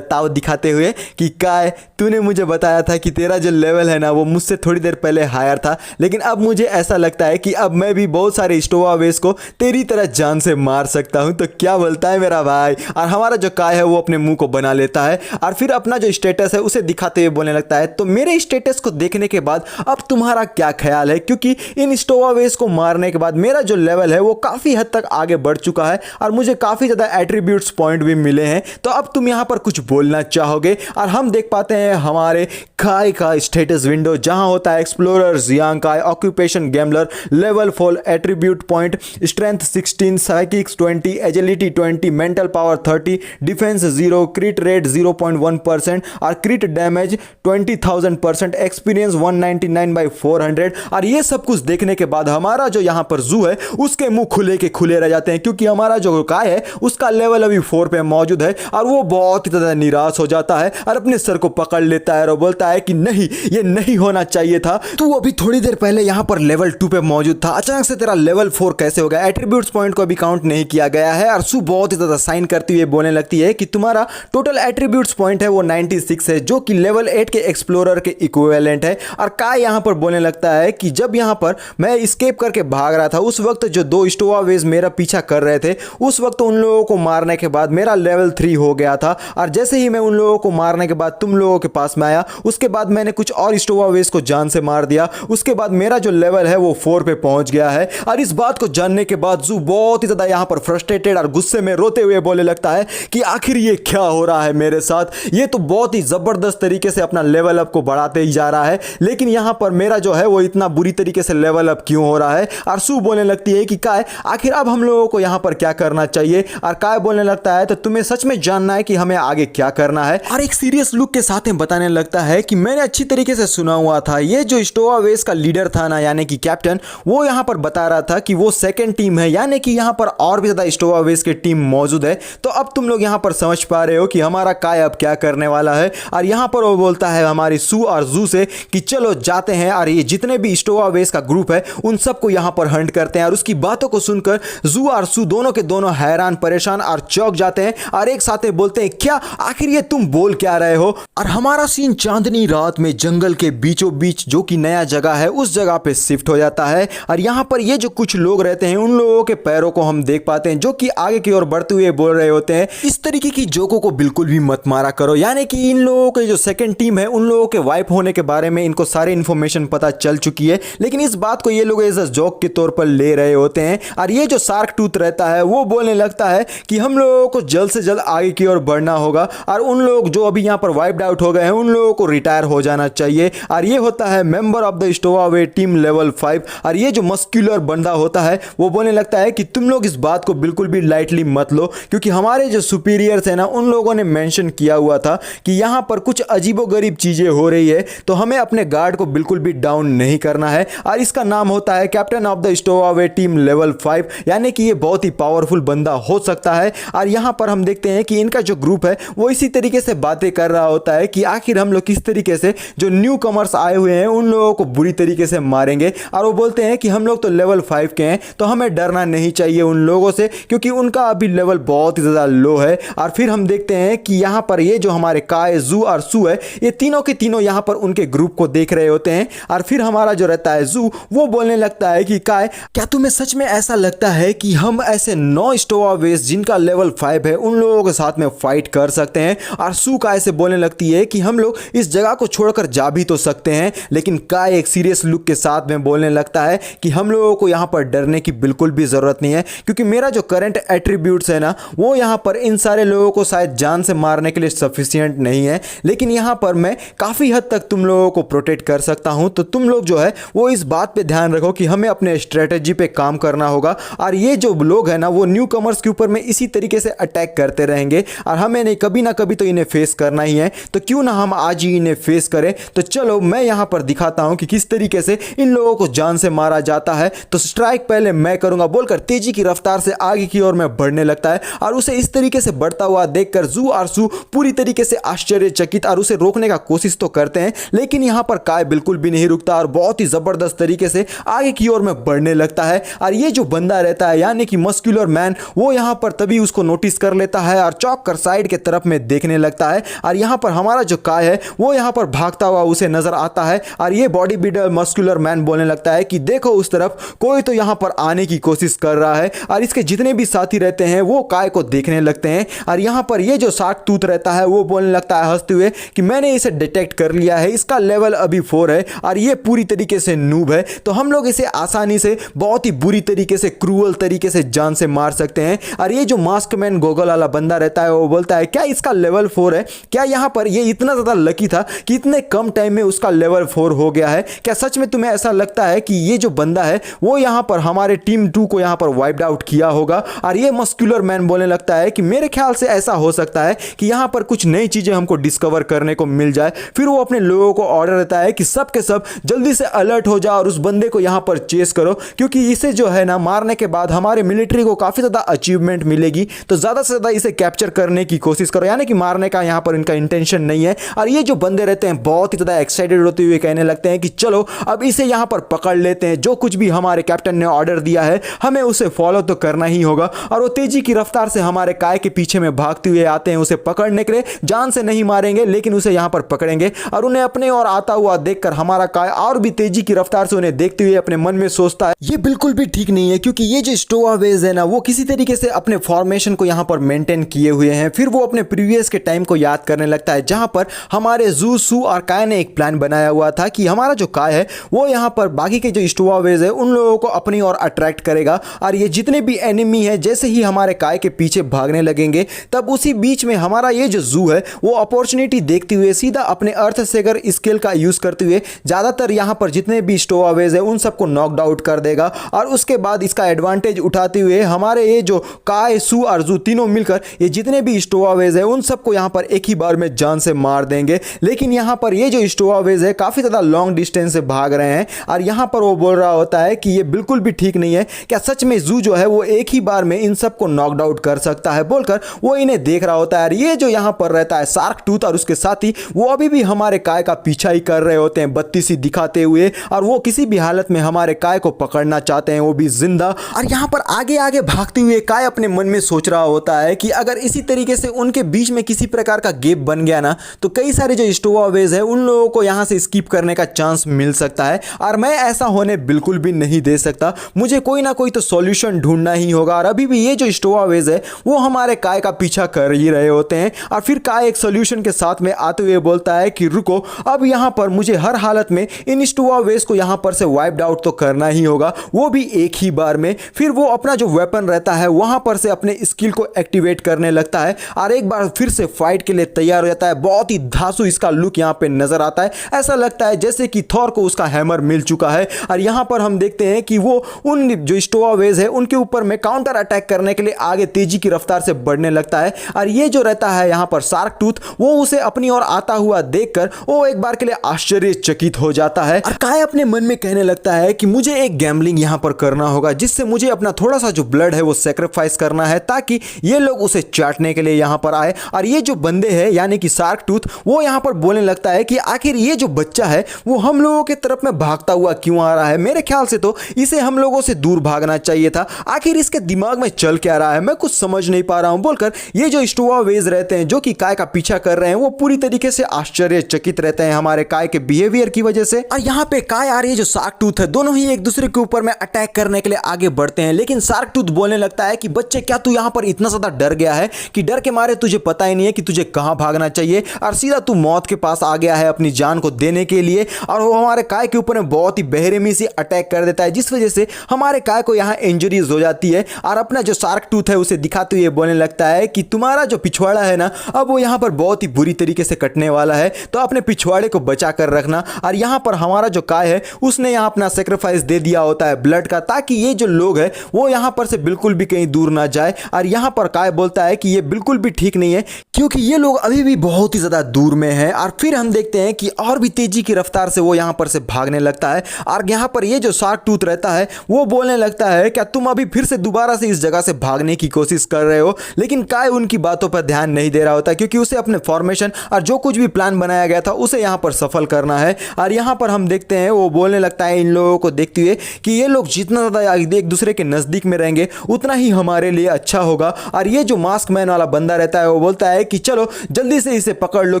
ताव दिखाते हुए कि काय, तूने मुझे बताया था कि तेरा जो लेवल है ना वो मुझसे थोड़ी देर पहले हायर था, लेकिन अब मुझे ऐसा लगता है कि अब मैं भी बहुत सारे स्टोवावेस को तेरी तरह जान से मार सकता हूं। तो क्या बोलता है मेरा भाई? और हमारा जो काय है वो अपने मुंह को बना लेता है और फिर अपना जो स्टेटस है उसे दिखाते हुए बोलने लगता है तो मेरे स्टेटस को देखने के बाद अब तुम्हारा क्या ख्याल है? क्योंकि इन स्टोवावेस को मारने के बाद मेरा जो लेवल है वो काफी हद तक आगे बढ़ चुका है और मुझे काफी ज्यादा एट्रीब्यूट्स पॉइंट भी मिले हैं। तो अब तुम यहां पर कुछ बोलना चाहोगे? और हम देख पाते हैं हमारे काय का स्टेटस विंडो जहां होता है एक्सप्लोरर जियांग काय, occupation gambler, level 4, attribute point, strength 16, psychics 20, agility 20, mental power 30, defence 0, crit rate 0.1% और क्रिट डैमेज 20,000%, एक्सपीरियंस 199/400। और ये सब कुछ देखने के बाद हमारा जो यहाँ पर जू है उसके मुंह खुले के खुले रह जाते हैं क्योंकि हमारा जो काय है उसका लेवल अभी 4 पे मौजूद है और वो बहुत ही ज्यादा निराश हो जाता है और अपने सर को पकड़ लेता है और बोलता है कि नहीं, ये नहीं होना चाहिए था। तू अभी थोड़ी देर पहले यहाँ पर लेवल 2 पे मौजूद था, अचानक से तेरा लेवल 4 कैसे हो गया? एट्रीब्यूट्स पॉइंट को अभी काउंट नहीं किया गया है। और सू बहुत ही ज्यादा साइन करती हुए बोलने लगती है कि तुम्हारा टोटल एट्रीब्यूट्स पॉइंट है वो 96 है जो कि लेवल 8 के एक्सप्लोरर के इक्विवेलेंट है। और काय यहाँ पर बोलने लगता है कि जब यहाँ पर मैं एस्केप करके भाग रहा था उस वक्त जो 2 स्टोवावेज मेरा पीछा कर रहे थे उस वक्त उन लोगों को मारने के बाद मेरा लेवल 3 हो गया था। और जैसे ही मैं उन लोगों को मारने के बाद तुम लोगों के पास में आया उसके बाद मैंने कुछ और स्टोवावेज को जान से मार दिया। उसके बाद मेरा जो लेवल है वो 4 पे पहुंच गया है। और इस बात को जानने के बाद जू बहुत ही ज्यादा यहाँ पर फ्रस्ट्रेटेड और गुस्से में रोते हुए बोलने लगता है कि आखिर ये क्या हो रहा है मेरे साथ? ये तो बहुत ही जबरदस्त तरीके से अपना लेवल अप को बढ़ाते ही जा रहा है लेकिन यहाँ पर मेरा जो है वो इतना बुरी तरीके से लेवल अप क्यों हो रहा है? और सू बोलने लगती है कि काय, आखिर अब हम लोगों को यहाँ पर क्या करना चाहिए? और काय बोलने लगता है तो तुम्हें सच में जानना है कि हमें आगे क्या करना है? और एक सीरियस लुक के साथ में बताने लगता है कि मैंने अच्छी तरीके से सुना हुआ था ये जो स्टोवावेस का लीडर था ना यानी कि कैप्टन, वो यहाँ पर बता रहा था कि वो सेकंड टीम है यानी कि यहाँ पर और भी ज्यादा स्टोवावेस के टीम मौजूद है। तो अब तुम लोग यहाँ पर समझ पा रहे हो कि हमारा काय अब क्या करने वाला है। और यहाँ पर वो बोलता है हमारी सू और जू से कि चलो जाते हैं और ये जितने भी स्टोवावेस का ग्रुप है उन सबको यहाँ पर हंट करते हैं। और उसकी बातों को सुनकर जू और सू दोनों के दोनों हैरान परेशान और चौंक जाते हैं और एक साथ बोलते हैं क्या, आखिर ये तुम बोल क्या रहे हो? और हमारा सीन चांदनी रात में जंगल के बीचों बीच जो कि नया जगह है उस जगह पे शिफ्ट हो जाता है। और यहाँ पर ये जो कुछ लोग रहते हैं उन लोगों के पैरों को हम देख पाते हैं जो कि आगे की ओर बढ़ते हुए बोल रहे होते हैं इस तरीके की जोकों को बिल्कुल भी मत मारा करो। यानी कि इन लोगों के जो सेकंड टीम है उन लोगों के वाइप होने के बारे में इनको सारे इन्फॉर्मेशन पता चल चुकी है लेकिन इस बात को ये लोग एज अ जोक के तौर पर ले रहे होते हैं। और ये जो शार्क टूथ रहता है वो बोलने लगता है कि हम लोगों को जल्द से जल्द आगे की ओर बढ़ना होगा और उन लोग जो अभी यहाँ पर वाइप्ड आउट हो गए हैं उन लोगों को रिटायर हो जाना चाहिए। और ये होता है member of the stowaway team level 5। और ये जो मस्क्यूलर बंदा होता है वो बोलने लगता है कि तुम लोग इस बात को बिल्कुल भी लाइटली मत लो क्योंकि हमारे जो सुपीरियर्स है ना उन लोगों ने मेंशन किया हुआ था कि यहाँ पर कुछ अजीबोगरीब चीजें हो रही है तो हमें अपने गार्ड को बिल्कुल भी डाउन नहीं करना है। और इसका नाम होता है captain of the stowaway team level 5 यानी कि ये बहुत ही पावरफुल बंदा हो सकता है। और यहाँ पर हम देखते हैं कि इनका जो ग्रुप है वो इसी तरीके से बातें कर रहा होता है कि आखिर हम लोग किस तरीके से जो न्यू कमर्स आए हुए हैं उन लोगों को बुरी तरीके से मारेंगे। और वो बोलते हैं कि हम लोग तो लेवल 5 के हैं तो हमें डरना नहीं चाहिए उन लोगों से क्योंकि उनका अभी लेवल बहुत ही ज़्यादा लो है। और फिर हम देखते हैं कि यहाँ पर ये जो हमारे काय, जू और सू है ये तीनों के तीनों यहाँ पर उनके ग्रुप को देख रहे होते हैं। और फिर हमारा जो रहता है जू वो बोलने लगता है कि काय, क्या तुम्हें सच में ऐसा लगता है कि हम ऐसे 9 स्टोवावेस जिनका लेवल 5 है उन लोगों के साथ साथ में फाइट कर सकते हैं। और सू काय से बोलने लगती है कि हम लोग इस जगह को छोड़कर जा भी तो सकते हैं, लेकिन काय एक सीरियस लुक के साथ में बोलने लगता है कि हम लोगों को यहाँ पर डरने की बिल्कुल भी ज़रूरत नहीं है, क्योंकि मेरा जो करंट एट्रीब्यूट्स है ना वो यहाँ पर इन सारे लोगों को शायद जान से मारने के लिए सफिशिएंट नहीं है, लेकिन यहाँ पर मैं काफ़ी हद तक तुम लोगों को प्रोटेक्ट कर सकता हूँ। तो तुम लोग जो है वो इस बात पे ध्यान रखो कि हमें अपने स्ट्रेटजी पे काम करना होगा, और ये जो लोग हैं ना वो न्यू कमर्स के ऊपर में इसी तरीके से अटैक करते रहेंगे और हमें नहीं कभी ना कभी तो इन्हें फेस करना ही है। तो क्यों ना हम आज ही इन्हें फेस करें। तो चलो मैं यहाँ पर दिखाता हूँ कि किस तरीके से इन लोगों को जान से मारा जाता है। तो स्ट्राइक पहले मैं करूंगा बोलकर तेजी की रफ्तार से आगे की ओर में बढ़ने लगता है, और उसे इस तरीके से बढ़ता हुआ देखकर जू और सू पूरी तरीके से आश्चर्यचकित और उसे रोकने का कोशिश तो करते हैं, लेकिन यहाँ पर काय बिल्कुल भी नहीं रुकता और बहुत ही जबरदस्त तरीके से आगे की ओर में बढ़ने लगता है। और ये जो बंदा रहता है यानी कि मस्कुलर मैन, वो यहाँ पर तभी उसको नोटिस कर लेता है और चौक कर साइड के तरफ में देखने लगता है। और यहाँ पर हमारा जो काय है वो यहाँ पर भागता हुआ उसे नजर आता है, और ये बॉडी बिल्डर मस्कुलर मैन बोलने लगता है कि देखो उस तरफ कोई तो यहाँ पर आने की कोशिश कर रहा है। और इसके जितने भी साथी रहते हैं वो काय को देखने लगते हैं, और यहाँ पर ये जो शार्क टूथ रहता है वो बोलने लगता है हंसते हुए कि मैंने इसे डिटेक्ट कर लिया है, इसका लेवल अभी 4 है और ये पूरी तरीके से नूब है, तो हम लोग इसे आसानी से बहुत ही बुरी तरीके से क्रूअल तरीके से जान से मार सकते हैं। और ये जो मास्क मैन गोगल वाला बंदा रहता है वो बोलता है क्या इसका लेवल 4 है? क्या यहाँ पर ये इतना ज़्यादा लकी था कि इतने कम टाइम में उसका लेवल 4 हो गया है? क्या सच में तुम्हें ऐसा लगता है कि ये जो बंदा है वो यहाँ पर हमारे टीम 2 को यहाँ पर वाइप्ड आउट किया होगा? और ये मस्कुलर मैन बोलने लगता है कि मेरे ख्याल से ऐसा हो सकता है कि यहाँ पर कुछ नई चीज़ें हमको डिस्कवर करने को मिल जाए। फिर वो अपने लोगों को ऑर्डर देता है कि सब के सब जल्दी से अलर्ट हो जाओ और उस बंदे को यहाँ पर चेस करो, क्योंकि इसे जो है ना मारने के बाद हमारे मिलिट्री को काफ़ी ज़्यादा अचीवमेंट मिलेगी, तो ज़्यादा से ज़्यादा इसे कैप्चर करने की कोशिश करो, यानी कि मारने का यहाँ पर इनका इंटेंशन नहीं है। और ये जो बंदे रहते हैं बहुत ही ज़्यादा एक्साइटेड होते हुए कहने लगते हैं कि चलो अब इसे यहाँ पर पकड़ लेते हैं, जो कुछ भी हमारे कैप्टन ने ऑर्डर दिया है हमें उसे फॉलो तो करना ही होगा। और वो तेजी की रफ्तार से हमारे काय के पीछे में भागते हुए आते हैं उसे पकड़ने के लिए। जान से नहीं मारेंगे लेकिन उसे यहाँ पर पकड़ेंगे, और उन्हें अपने और आता हुआ देखकर हमारा काय और भी तेजी की रफ्तार से उन्हें देखते हुए अपने मन में सोचता है ये बिल्कुल भी ठीक नहीं है, क्योंकि ये जो स्टोवावेज है ना वो किसी तरीके से अपने फॉर्मेशन को यहाँ पर मेंटेन किए हुए हैं। फिर वो अपने प्रीवियस के टाइम को याद करने लगता है जहाँ पर हमारे जू सू और काय ने एक प्लान बनाया हुआ था कि हमारा जो काय है वो यहाँ पर बाकी के जो स्टोवावेज है उन लोगों को अपनी ओर अट्रैक्ट करेगा, और ये जितने भी एनिमी है जैसे ही हमारे काय के पीछे भागने लगेंगे तब उसी बीच में हमारा ये जो जू है वो अपॉर्चुनिटी देखते हुए सीधा अपने अर्थ सेगर स्किल का यूज करते हुए ज़्यादातर यहाँ पर जितने भी स्टोवावेज है उन सबको नॉकड आउट कर देगा। और उसके बाद इसका एडवांटेज उठाते हुए हमारे ये जो काय सू और जू तीनों मिलकर ये जितने भी स्टोवावेज है उन सबको यहाँ पर एक ही बार में जान से मार देंगे। लेकिन यहाँ पर ये जो स्टोवावेज है काफ़ी ज़्यादा लॉन्ग डिस्टेंस से भाग रहे हैं, और यहाँ पर वो बोल रहा होता है कि ये बिल्कुल भी ठीक नहीं है, क्या सच में जू जो है वो एक ही बार में इन सबको नॉकड आउट कर सकता है? बोलकर वो इन्हें देख रहा होता है। और ये जो यहाँ पर रहता है शार्क टूथ और उसके साथी वो अभी भी हमारे काय का पीछा ही कर रहे होते हैं बत्ती सी दिखाते हुए, और वो किसी भी हालत में हमारे काय को पकड़ना चाहते हैं, वो भी जिंदा। और यहाँ पर आगे आगे भागते हुए काय अपने मन में सोच रहा होता है कि अगर इसी तरीके से उनके बीच में किसी प्रकार का गैप बन गया ना तो कई सारे जो स्टोवावेज है उन लोगों को यहाँ से स्किप करने का चांस मिल सकता है, और मैं ऐसा होने बिल्कुल भी नहीं दे सकता। मुझे कोई ना कोई तो सॉल्यूशन ढूंढना ही होगा। और अभी भी ये जो स्टोवावेज है वो हमारे काय का पीछा कर ही रहे होते हैं, और फिर काय एक सॉल्यूशन के साथ में आते हुए बोलता है कि रुको, अब यहाँ पर मुझे हर हालत में इन स्टोवावेज को यहाँ पर से वाइप्ड आउट तो करना ही होगा, वो भी एक ही बार में। फिर वो अपना जो वेपन रहता है वहाँ पर से अपने स्किल को एक्टिवेट करने लगता है और एक बार फिर से फाइट के लिए तैयार हो जाता है। बहुत ही धांसू इसका लुक यहाँ पे नजर आता है, ऐसा लगता है जैसे कि थॉर को उसका हैमर मिल चुका है। और यहाँ पर हम देखते हैं कि वो उन जो स्टोवावेज है उनके ऊपर में काउंटर अटैक करने के लिए आगे तेजी की रफ्तार से बढ़ने लगता है। और ये जो रहता है यहाँ पर शार्क टूथ वो उसे अपनी ओर आता हुआ देखकर वो एक बार के लिए आश्चर्यचकित हो जाता है, और काय अपने मन में कहने लगता है कि मुझे एक गैम्बलिंग यहाँ पर करना होगा जिससे मुझे अपना थोड़ा सा जो ब्लड है वो सेक्रीफाइस करना है ताकि ये लोग उसे चाटने के लिए यहाँ पर आए। और ये जो बंदे हैं यानी कि शार्क टूथ वो यहाँ पर बोलने लगता है कि आखिर ये जो बच्चा है वो हम लोगों के तरफ में भागता हुआ क्यों आ रहा है? मेरे ख्याल से तो इसे हम लोगों से दूर भागना चाहिए था। आखिर इसके दिमाग में चल क्या रहा है, मैं कुछ समझ नहीं पा रहा हूं। बोलकर ये जो स्टोवावेज रहते हैं जो कि काय का पीछा कर रहे हैं वो पूरी तरीके से आश्चर्यचकित रहते हैं हमारे काय के बिहेवियर की वजह से। और यहाँ पे काय और ये जो शार्क टूथ है दोनों ही एक दूसरे के ऊपर में अटैक करने के लिए आगे बढ़ते हैं, लेकिन शार्क टूथ बोलने लगता है कि बच्चे क्या तू यहाँ पर इतना ज्यादा डर गया है? कि डर के मारे तुझे पता ही नहीं है कि तुझे कहां भागना चाहिए और सीधा तू मौत के पास आ गया है अपनी जान को देने के लिए। और वो हमारे काय के ऊपर में बहुत ही बेरहमी से अटैक कर देता है, जिस वजह से हमारे काय को यहां इंजरीज हो जाती है और अपना जो शार्क टूथ है उसे दिखाते हुए बोलने लगता है कि तुम्हारा जो पिछवाड़ा है ना, अब वो यहां पर बहुत ही बुरी तरीके से कटने वाला है, तो अपने पिछवाड़े को बचा कर रखना। और यहां पर हमारा जो काय है उसने यहां अपना सेक्रीफाइस दे दिया होता है ब्लड का, ताकि ये जो लोग है वो यहां पर से बिल्कुल भी कहीं दूर ना जाए। और यहां पर काय बोलता है कि ये बिल्कुल भी ठीक नहीं है, क्योंकि ये लोग अभी भी बहुत ही ज्यादा दूर में है। और फिर हम देखते हैं कि और भी तेजी की रफ्तार से वो यहां पर से भागने लगता है। और यहां पर ये जो शार्क टूथ रहता है वो बोलने लगता है क्या तुम अभी फिर से दोबारा से इस जगह से भागने की कोशिश कर रहे हो। लेकिन काय उनकी बातों पर ध्यान नहीं दे रहा होता, क्योंकि उसे अपने फॉर्मेशन और जो कुछ भी प्लान बनाया गया था उसे यहां पर सफल करना है। और यहां पर हम देखते हैं वो बोलने लगता है इन लोगों को देखते हुए कि ये लोग जितना ज्यादा एक दूसरे के नजदीक में रहेंगे उतना ही हमारे लिए अच्छा होगा। और ये जो मास्क मैन वाला बंदा रहता है वो बोलता है कि चलो जल्दी से इसे पकड़ लो,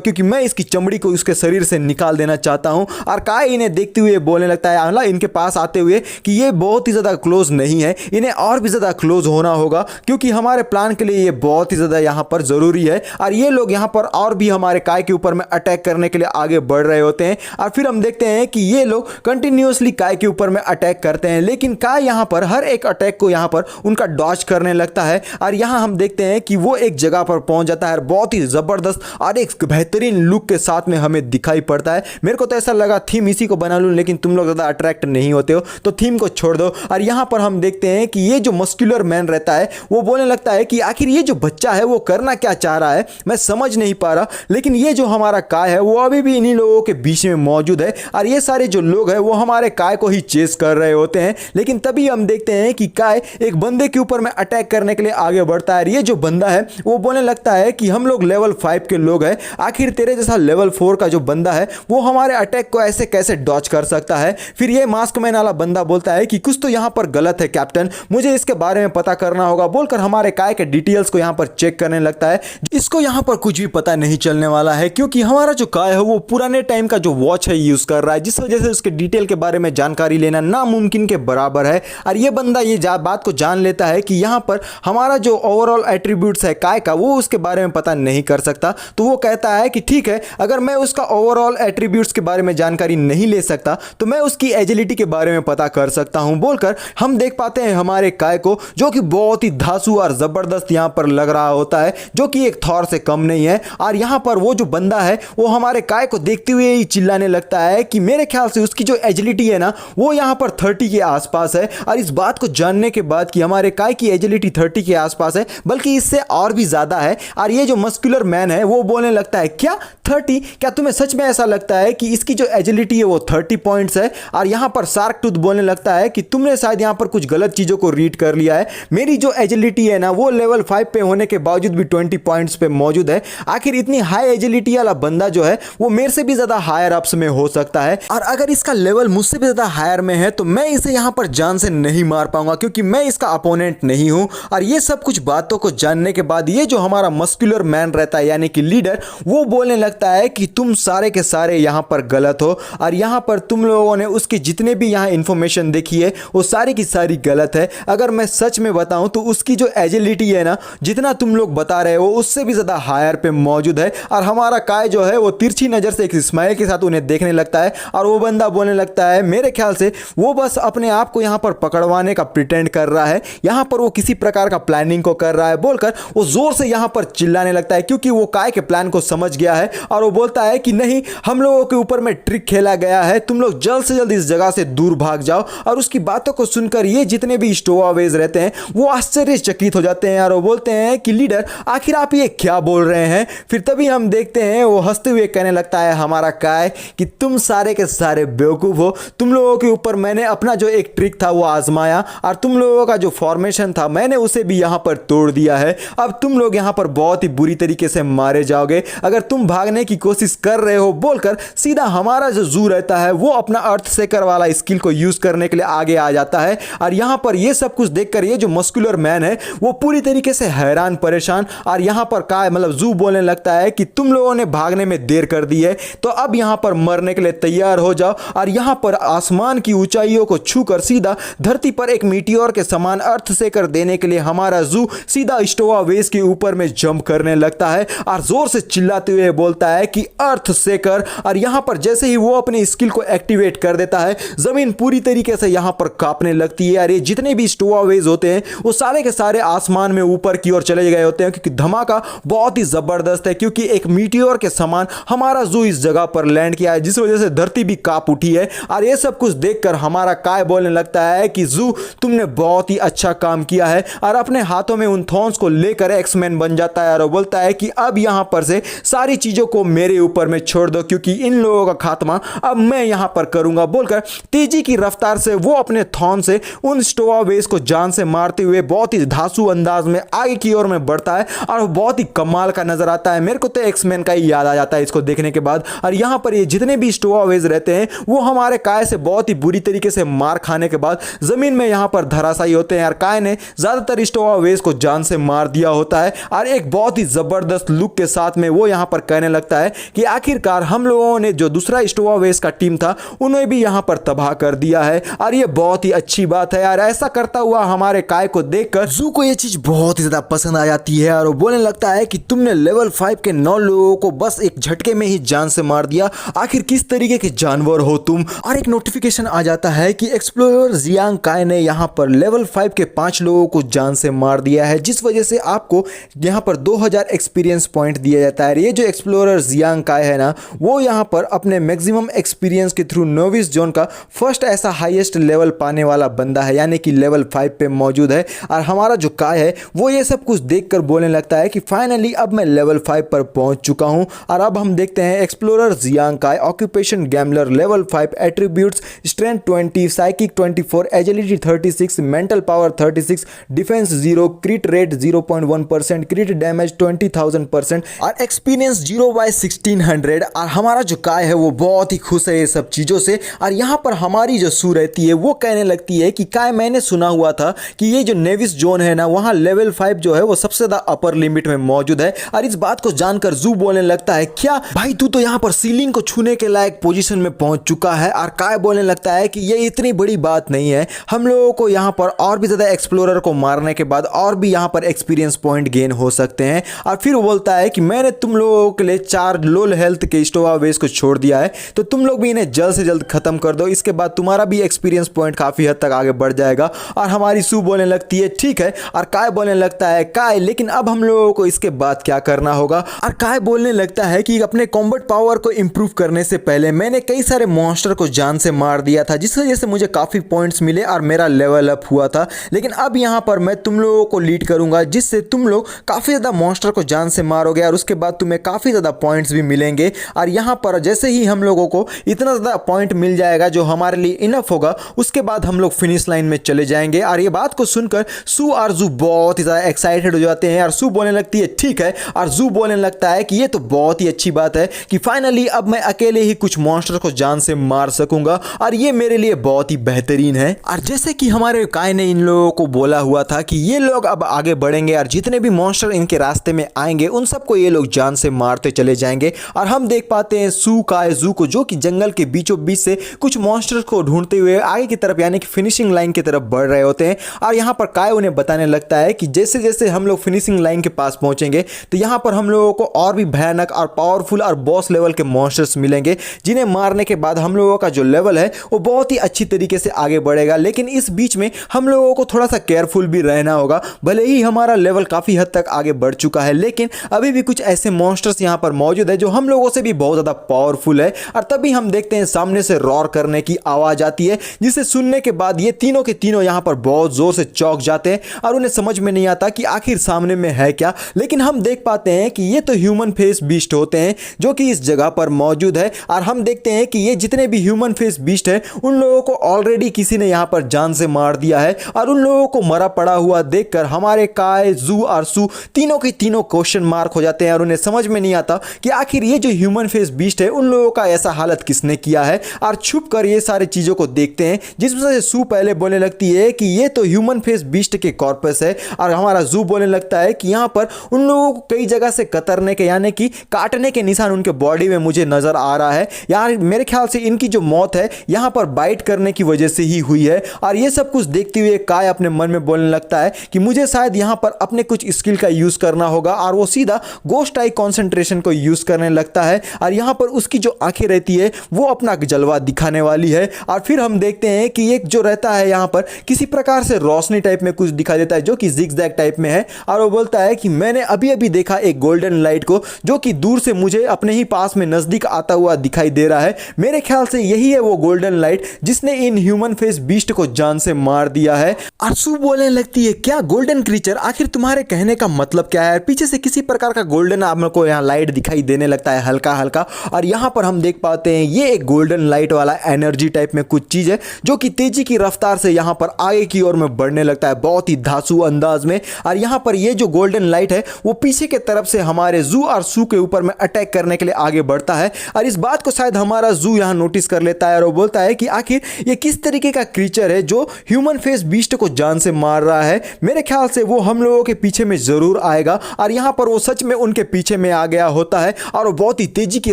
क्योंकि मैं इसकी चमड़ी को उसके शरीर से निकाल देना चाहता हूं। और काय इन्हें देखते हुए बोलने लगता है आंवला इनके पास आते हुए कि ये बहुत ही ज्यादा क्लोज नहीं है, इन्हें और भी ज्यादा क्लोज होना होगा, क्योंकि हमारे प्लान के लिए ये बहुत ही ज्यादा यहां पर जरूरी है। और ये लोग यहां पर और भी हमारे काय के ऊपर में अटैक करने के लिए आगे बढ़ रहे होते हैं। और फिर हम देखते हैं कि ये लोग कंटिन्यूअसली काय के ऊपर में अटैक करते हैं, लेकिन काय यहां पर हर एक अटैक को यहां पर उनका डॉज करने लगता है। और यहां हम देखते हैं कि वो एक जगह पर पहुंच जाता है, बहुत ही जबरदस्त और एक बेहतरीन लुक के साथ में हमें दिखाई पड़ता है। मेरे को तो ऐसा लगा थीम इसी को बना लूं, लेकिन तुम लोग ज्यादा अट्रैक्ट नहीं होते हो तो थीम को छोड़ दो। और यहां पर हम देखते हैं कि ये जो मस्कुलर मैन रहता है वो बोलने लगता है कि आखिर ये जो बच्चा है वो करना क्या चाह रहा है, मैं समझ नहीं पा रहा। लेकिन ये जो हमारा काय है वो अभी भी इन्हीं लोगों के बीच में मौजूद है, और ये सारे जो लोग हैं वो हमारे काय को ही चेस कर रहे होते हैं। लेकिन तभी हम देखते हैं कि काय एक बंदे के ऊपर में अटैक करने के लिए आगे बढ़ता है। ये जो बंदा है वो बोलने लगता है कि हम लोग लेवल 5 के लोग हैं, आखिर तेरे जैसा लेवल 4 का जो बंदा है वो हमारे अटैक को ऐसे कैसे डॉज कर सकता है। फिर ये मास्क मैन वाला बंदा बोलता है कि कुछ तो यहां पर गलत है कैप्टन, मुझे इसके बारे में पता करना होगा, बोलकर हमारे काय के डिटेल्स को यहां पर चेक करने लगता है। इसको यहां पर कुछ भी पता नहीं चलने वाला है, क्योंकि हमारा जो काय है वो पुराने टाइम का जो वॉच है यूज कर रहा है, जिस वजह से उसके डिटेल के बारे में जानकारी लेना नामुमकिन के बराबर है। और ये बंदा ये बात को जान लेता है कि यहां पर हमारा जो ओवरऑल एट्रीब्यूट्स है काय का वो उसके बारे में पता नहीं कर सकता। तो वो कहता है कि ठीक है, अगर मैं उसका ओवरऑल एट्रीब्यूट्स के बारे में जानकारी नहीं ले सकता तो मैं उसकी एजिलिटी के बारे में पता कर सकता हूं, बोलकर हम देख पाते हैं हमारे काय को, जो कि बहुत ही धांसू और जबरदस्त यहां पर लग रहा होता है, जो कि एक थॉर से कम नहीं है। और यहां पर वो जो बंदा है वो हमारे काय को देखते हुए ही चिल्लाने लगता है कि मेरे ख्याल से उसकी जो एजिलिटी है ना वो यहां पर 30 के आसपास है। और इस बात को जानने के बाद कि हमारे काय की एजिलिटी 30 के आसपास है, बल्कि इससे और भी ज्यादा है। और ये जो मस्कुलर मैन है वो बोलने लगता है क्या 30, क्या तुम्हें सच में ऐसा लगता है कि इसकी जो एजिलिटी है वो 30 पॉइंट्स है। और यहां पर शार्क टूथ बोलने लगता है कि तुमने शायद यहां पर कुछ गलत चीजों को रीड कर लिया है, मेरी जो एजिलिटी है ना वो लेवल 5 पे होने के बावजूद भी 20 पॉइंट्स पे मौजूद है। आखिर इतनी हाई एजिलिटी वाला बंदा जो है वो मेरे से भी ज्यादा हायर अप्स में हो सकता है, और अगर इसका लेवल मुझसे भी ज्यादा हायर में है तो मैं इसे यहां पर जान से नहीं मार पाऊंगा, क्योंकि मैं इसका अपोनेंट नहीं हूं। और ये सब कुछ बातों को जानने के बाद ये जो हमारा मस्कुलर मैन रहता है यानी कि लीडर, वो बोलने लगता है कि तुम सारे के सारे यहां पर गलत हो, और यहां पर तुम लोगों ने उसकी जितने भी यहां इंफॉर्मेशन देखी है वो सारी की सारी गलत है। अगर मैं सच में बताऊं तो उसकी जो एजिलिटी है ना, जितना तुम लोग बता रहे हो उससे भी ज्यादा हायर पे मौजूद है। और हमारा काय जो है वो तिरछी नजर से एक स्माइल के साथ उन्हें देखने लगता है, और वो बंदा बोलने लगता है मेरे ख्याल से वो बस अपने आप को यहां पर पकड़वाने का प्रिटेंड कर रहा है, यहां पर वो किसी प्रकार का प्लानिंग को कर रहा है, बोलकर वो जोर से यहां पर चिल्लाने लगता है, क्योंकि वो काय के प्लान को समझ गया है। और वो बोलता है कि नहीं, हम लोगों के ऊपर में ट्रिक खेला गया है, तुम लोग जल्द से जल्द इस जगह से दूर भाग जाओ। और उसकी बातों को सुनकर ये जितने भी स्टोवावेज रहते हैं वो आश्चर्यचकित हो जाते हैं, और वो बोलते हैं कि लीडर आखिर आप ये क्या बोल रहे हैं। फिर तभी हम देखते हैं वो हंसते हुए कहने लगता है हमारा काय कि तुम सारे के सारे बेवकूफ हो, तुम लोगों के ऊपर मैंने अपना जो एक ट्रिक था वो आजमाया, और तुम लोगों का जो फॉर्मेशन था मैंने उसे भी यहां पर तोड़ दिया है। अब तुम लोग यहां पर बहुत ही बुरी तरीके से मारे जाओगे अगर तुम भागने की कोशिश कर रहे हो, बोलकर सीधा हमारा जो जू रहता है वो अपना अर्थ सेकर वाला स्किल को यूज करने के लिए आगे आ जाता है। और यहां पर ये सब कुछ देखकर ये जो मस्कुलर मैन है वो पूरी तरीके से हैरान परेशान, और यहां पर काय मतलब जू बोलने लगता है कि तुम लोगों ने भागने में देर कर दी है, तो अब यहां पर मरने के लिए तैयार हो जाओ। और यहां पर आसमान की ऊंचाइयों को छूकर सीधा धरती पर एक मीटियोर के समान अर्थ सेकर देने के लिए हमारा जू सीधा स्टोवा वेज के ऊपर में जंप करने लगता है और जोर से चिल्लाते हुए बोलता है कि अर्थ सेकर। और यहां पर जैसे ही वो अपने स्किल को एक्टिवेट कर देता है, जमीन पूरी तरीके से यहां पर कांपने लगती है। और ये जितने भी स्टोवावेज होते हैं वो सारे के सारे आसमान में ऊपर की ओर चले गए होते हैं, क्योंकि धमाका बहुत ही जबरदस्त है, क्योंकि एक मीटियोर के समान हमारा जू इस जगह पर लैंड किया है, जिस वजह से धरती भी कांप उठी है। और ये सब कुछ देखकर हमारा काय बोलने लगता है कि जू, तुमने बहुत ही अच्छा काम किया है। और अपने हाथों में उन थॉर्न्स को लेकर एक्समैन बन जाता है और बोलता है कि अब यहां पर से सारी चीजों को मेरे ऊपर में छोड़ दो, क्योंकि इन लोगों का खात्मा अब मैं यहां पर करूंगा, बोलकर तेजी की रफ्तार से वो अपने थॉर्न से उन स्टोवावेज को जान से मारते हुए बहुत ही धांसू अंदाज में आगे की ओर में बढ़ता है। और वो बहुत ही कमाल का नजर आता है। मेरे को तो एक्समैन का ही याद आ जाता है इसको देखने के बाद। और यहां पर ये जितने भी स्टोवावेज रहते हैं वो हमारे काय से बहुत ही बुरी तरीके से मार खाने के बाद जमीन में यहां पर धराशायी होते हैं। और काय ने ज्यादातर स्टोवावेज को जान से मार दिया होता है और एक बहुत ही जबरदस्त लुक के साथ में वो यहां पर कहने लगता है कि आखिरकार हम लोगों ने जो दूसरा स्टोवावेज का टीम था उन्हें भी यहां पर तबाह कर दिया है। और ये बहुत ही अच्छी बात है यार। ऐसा करता हुआ हमारे काय को देखकर जू को ये चीज बहुत ही ज्यादा पसंद आ जाती है और वो बोलने लगता है कि तुमने लेवल 5 के 9 लोगों को बस एक झटके में ही जान से मार दिया। आखिर किस तरीके के जानवर हो तुम। और एक नोटिफिकेशन आ जाता है कि एक्सप्लोरर जियांग काय ने यहां पर लेवल 5 के 5 लोगों को जान से मार दिया है, जिस वजह से आपको यहां पर 2000 एक्सपीरियंस पॉइंट दिया जाता है। ये जो एक्सप्लोरर जियांग काय है ना, वो यहां पर अपने मैक्सिमम एक्सपीरियंस के थ्रू नोविस जोन का फर्स्ट ऐसा हाईएस्ट लेवल पाने वाला बंदा है, यानी कि लेवल 5 पे मौजूद है। और हमारा जो काय है वो ये सब कुछ देखकर बोलने लगता है कि फाइनली अब मैं लेवल 5 पर पहुंच चुका हूं। और अब हम देखते हैं एक्सप्लोरर जियांग काय, occupation gambler level 5, attributes strength 20, psychic 24, agility 36, mental power 36, defence 0, crit rate 0.1%, क्रिट damage 20,000% और एक्सपीरियंस 0/1600। और हमारा जो काय है वो बहुत ही खुश है ये सब चीजों से। और यहाँ पर हमारी जो सू रहती है वो कहने लगती है कि काय, मैंने सुना हुआ था कि ये जो नेविस जोन है ना, वहाँ लेवल 5 जो है वो सबसे ज्यादा अपर लिमिट में मौजूद है। और इस बात को जानकर जू बोलने लगता है, क्या भाई तू तो यहाँ पर सीलिंग को छूने के लायक पोजीशन में पहुंच चुका है। और काय बोलने लगता है कि ये इतनी बड़ी बात नहीं है, हम लोगों को यहाँ पर और भी ज्यादा एक्सप्लोरर को मारने के बाद और भी यहाँ पर एक्सपीरियंस पॉइंट गेन हो सकते हैं। और फिर वो बोलता है कि मैंने तुम लोगों के लिए 4 लो हेल्थ के स्टोवावेज को छोड़ दिया है, तो तुम लोग भी इन्हें जल्द से जल्द खत्म कर दो, इसके बाद तुम्हारा भी एक्सपीरियंस पॉइंट काफी हद तक आगे बढ़ जाएगा। और हमारी सू बोलने लगती है ठीक है। और काय बोलने लगता है, काय लेकिन अब हम लोगों को इसके बाद क्या करना होगा। और काय बोलने लगता है कि अपने कॉम्बैट पावर को इंप्रूव करने से पहले मैंने कई सारे मॉन्स्टर को जान से मार दिया था, जिस वजह से मुझे काफी पॉइंट्स मिले और मेरा लेवल अप हुआ था। लेकिन अब यहाँ पर मैं तुम लोगों को लीड करूंगा, जिससे तुम लोग काफी ज्यादा मॉन्स्टर को जान से मारोगे और उसके बाद तुम्हें काफी ज्यादा पॉइंट्स भी मिलेंगे। और यहाँ पर जैसे ही हम लोगों को इतना ज्यादा पॉइंट मिल जाएगा जो हमारे लिए इनफ होगा, उसके बाद हम लोग फिनिश लाइन में चले जाएंगे। और ये बात को सुनकर सू और जू बहुत ही ज्यादा एक्साइटेड हो जाते हैं। और सू बोलने लगती है ठीक है। और जू बोलने लगता है कि ये तो बहुत ही अच्छी बात है कि फाइनली अब मैं अकेले ही कुछ मॉन्स्टर को जान से मार सकूंगा, और ये मेरे लिए बहुत ही बेहतरीन है। और जैसे कि हमारे काय ने इन लोगों को बोला हुआ था कि ये लोग अब आगे बढ़ेंगे और जितने भी मॉन्स्टर इनके रास्ते में आएंगे उन सबको ये लोग जान से मारते चले जाएंगे। और हम देख पाते हैं सू, काय, जू को जो कि जंगल के बीचों बीच से कुछ मॉन्स्टर को ढूंढते हुए आगे की तरफ यानी कि फिनिशिंग लाइन की तरफ बढ़ रहे होते हैं। और यहाँ पर काय उन्हें बताने लगता है कि जैसे जैसे हम लोग फिनिशिंग लाइन के पास पहुंचेंगे तो यहाँ पर हम लोगों को और भी भयानक और पावरफुल और बॉस लेवल के मॉन्स्टर्स मिलेंगे, जिन्हें मारने के बाद हम लोगों का जो लेवल है वो बहुत ही अच्छी तरीके से आगे बढ़ेगा। लेकिन इस बीच में हम लोगों को थोड़ा सा केयरफुल भी रहना होगा। भले ही हमारा लेवल काफी हद तक आगे बढ़ चुका है, लेकिन अभी भी कुछ ऐसे मॉन्स्टर्स यहाँ पर मौजूद है जो हम लोगों से भी बहुत ज्यादा पावरफुल है। और तभी हम देखते हैं सामने से रॉर करने की आवाज आती है, जिसे सुनने के बाद ये तीनों के तीनों यहाँ पर बहुत जोर से चौंक जाते हैं और उन्हें समझ में नहीं आता कि आखिर सामने में है क्या। लेकिन हम देख पाते हैं कि ये तो ह्यूमन फेस बीस्ट होते हैं जो कि इस जगह पर मौजूद है। और हम देखते हैं कि ये जितने भी ह्यूमन फेस बीस्ट है उन लोगों को ऑलरेडी किसी ने यहाँ पर जान से मार दिया है। और उन लोगों को मरा पड़ा हुआ देखकर हमारे काय, जू और सू तीनों के तीनों क्वेश्चन मार्क हो जाते हैं और उन्हें समझ में नहीं आता कि आखिर ये जो ह्यूमन फेस बीस्ट है उन लोगों का ऐसा हालत किसने किया है। और छुप कर ये सारी चीजों को देखते हैं, जिस वजह से सू पहले बोलने लगती है कि ये तो ह्यूमन फेस बीस्ट के कॉर्पस है। और हमारा जू बोलने लगता है कि यहाँ पर उन लोगों को कई जगह से कतरने के यानी कि काटने के निशान उनके बॉडी में मुझे नजर आ रहा है। यार मेरे ख्याल से इनकी जो मौत है यहाँ पर बाइट करने की वजह से ही हुई है। और ये सब कुछ देखते हुए काय अपने मन में बोलने लगता है कि मुझे शायद यहाँ पर अपने कुछ स्किल का यूज करना होगा और वो सीधा गोस्ट आई कंसंट्रेशन को यूज करने लगता है और यहाँ पर उसकी जो आंखें रहती है वो अपना जलवा दिखाने वाली है। और फिर हम देखते हैं कि एक जो रहता है यहाँ पर किसी प्रकार से रोशनी टाइप में कुछ दिखा देता है जो कि जिगजैग टाइप में है और वो बोलता है कि मैंने अभी अभी देखा एक गोल्डन लाइट को जो कि दूर से मुझे अपने ही पास में नजदीक आता हुआ दिखाई दे रहा है। मेरे ख्याल से यही है वो गोल्डन लाइट जिसने इन ह्यूमन फेस बीस्ट को जान से मार दिया है। और सू बोलने लगती है क्या गोल्डन क्रीचर, आखिर तुम्हारे कहने का मतलब क्या है। पीछे से किसी प्रकार का गोल्डन आपको यहाँ लाइट दिखाई देने लगता है हल्का हल्का और यहाँ पर हम देख पाते हैं ये एक गोल्डन लाइट वाला एनर्जी टाइप में कुछ चीज है जो कि तेजी की रफ्तार से यहाँ पर आगे की ओर में बढ़ने लगता है बहुत ही धांसू अंदाज में। और यहाँ पर ये जो गोल्डन लाइट है वो पीछे के तरफ से हमारे जू और सू के ऊपर में अटैक करने के लिए आगे बढ़ता है और इस बात को शायद हमारा जू यहाँ नोटिस कर लेता है और वो बोलता है कि आखिर ये किस तरीके का क्रीचर है जो ह्यूमन फेस बीस्ट को जान से मार रहा है। मेरे ख्याल से वो हम लोगों के पीछे में जरूर आएगा और यहाँ पर वो सच में उनके पीछे में आ गया होता है और वो बहुत ही तेजी की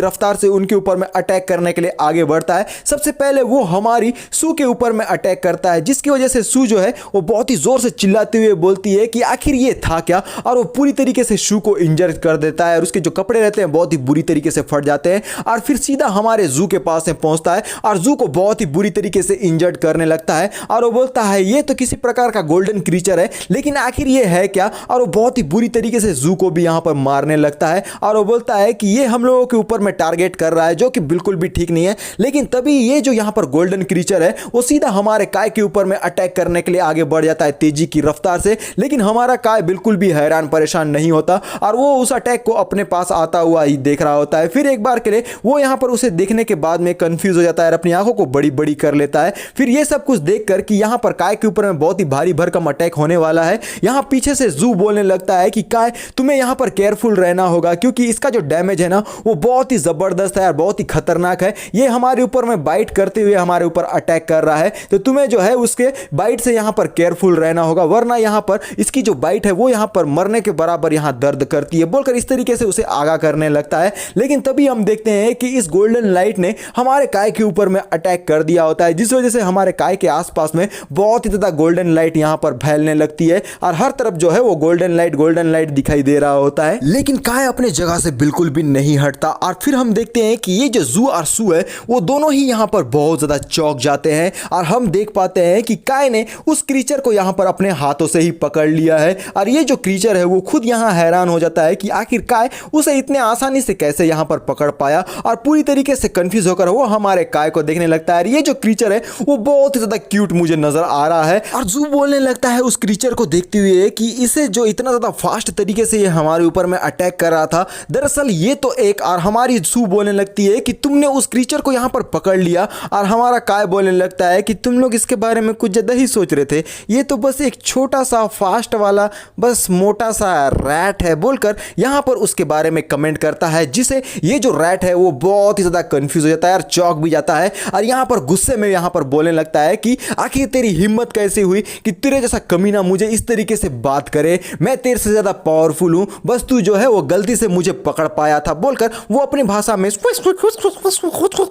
रफ्तार से उनके ऊपर में अटैक करने के लिए आगे बढ़ता है। सबसे पहले वो हमारी सू के ऊपर में अटैक करता है जिसकी वजह से सू जो है वो बहुत ही जोर से चिल्लाते हुए बोलती है कि आखिर ये था क्या और वो पूरी तरीके से सू को इंजर कर देता है और उसके जो कपड़े रहते हैं बहुत ही बुरी तरीके से फट जाते हैं और फिर सीधा हमारे जू के पास में पहुंचता है और जू को बहुत ही बुरी तरीके से इंजर्ड करने लगता है और वो बोलता है ये तो किसी प्रकार का गोल्डन क्रीचर है लेकिन आखिर ये है क्या। और वो बहुत ही बुरी तरीके से जू को भी यहाँ पर मारने लगता है और वो बोलता है कि ये हम लोगों के ऊपर में टारगेट कर रहा है जो कि बिल्कुल भी ठीक नहीं है। लेकिन तभी ये जो यहाँ पर गोल्डन क्रीचर है वो सीधा हमारे काय के ऊपर में अटैक करने के लिए आगे बढ़ जाता है तेजी की रफ्तार से। लेकिन हमारा काय बिल्कुल भी हैरान परेशान नहीं होता और वो उस अटैक को अपने पास आता हुआ ही देख रहा होता है। फिर एक बार के लिए वो यहाँ पर उसे देखने के बाद में कंफ्यूज हो जाता है और अपनी आंखों को बड़ी बड़ी कर लेता है। फिर ये सब कुछ देखकर कि यहाँ पर काय के ऊपर में बहुत ही भारी भरकम अटैक होने वाला है यहाँ पीछे से जू बोलने लगता है कि काय तुम्हें यहाँ पर केयरफुल रहना होगा क्योंकि इसका जो डैमेज है ना वो बहुत ही जबरदस्त है और बहुत ही खतरनाक है। ये हमारे ऊपर में बाइट करते हुए हमारे ऊपर अटैक कर रहा है तो तुम्हें जो है उसके बाइट से यहाँ पर केयरफुल रहना होगा वरना यहाँ पर इसकी जो बाइट है वो यहाँ पर मरने के बराबर यहाँ दर्द करती है बोलकर इस तरीके से उसे आगाह करने लगता है। लेकिन तभी हम देखते हैं कि इस गोल्डन लाइट ने हमारे काय के ऊपर में अटैक कर दिया होता है जिस वजह से हमारे काय के आसपास में बहुत ही ज्यादा गोल्डन लाइट यहाँ पर फैलने लगती है और हर तरफ जो है वो गोल्डन लाइट दिखाई दे रहा होता है। लेकिन काय अपने जगह से बिल्कुल भी नहीं हटता और फिर हम देखते हैं कि ये जो जू और सू है वो दोनों ही यहाँ पर बहुत ज्यादा चौंक जाते हैं और हम देख पाते हैं कि काय ने उस क्रीचर को यहाँ पर अपने हाथों से ही पकड़ लिया है और ये जो क्रीचर है वो खुद यहाँ हैरान हो जाता है कि आखिर काय उसे इतने आसानी से कैसे यहाँ पर पकड़ पाया और पूरी तरीके से कंफ्यूज होकर वो हमारे काय को देखने लगता है। ये जो क्रीचर है वो बहुत ही ज्यादा क्यूट मुझे नजर आ रहा है और जू बोलने लगता है उस क्रीचर को देखते हुए कि इसे जो इतना ज्यादा फास्ट तरीके से ये हमारे ऊपर में अटैक कर रहा था दरअसल ये तो एक और हमारी जू बोलने लगती है कि तुमने उस क्रीचर को यहाँ पर पकड़ लिया और हमारा काय बोलने लगता है कि तुम लोग इसके बारे में कुछ ज्यादा ही सोच रहे थे, ये तो बस एक छोटा सा फास्ट वाला बस मोटा सा रैट है बोलकर यहाँ पर उसके बारे में कमेंट करता है जिसे ये जो रैट है वो बहुत ही ज्यादा कंफ्यूज हो जाता है और चौंक भी जाता है और यहाँ पर गुस्से में यहाँ पर बोलने लगता है कि आखिर तेरी हिम्मत कैसे हुई कि तेरे जैसा कमीना मुझे इस तरीके से बात करे, मैं तेरे से ज्यादा पावरफुल हूँ, बस तू जो है वो गलती से मुझे पकड़ पाया था बोलकर वो अपनी भाषा में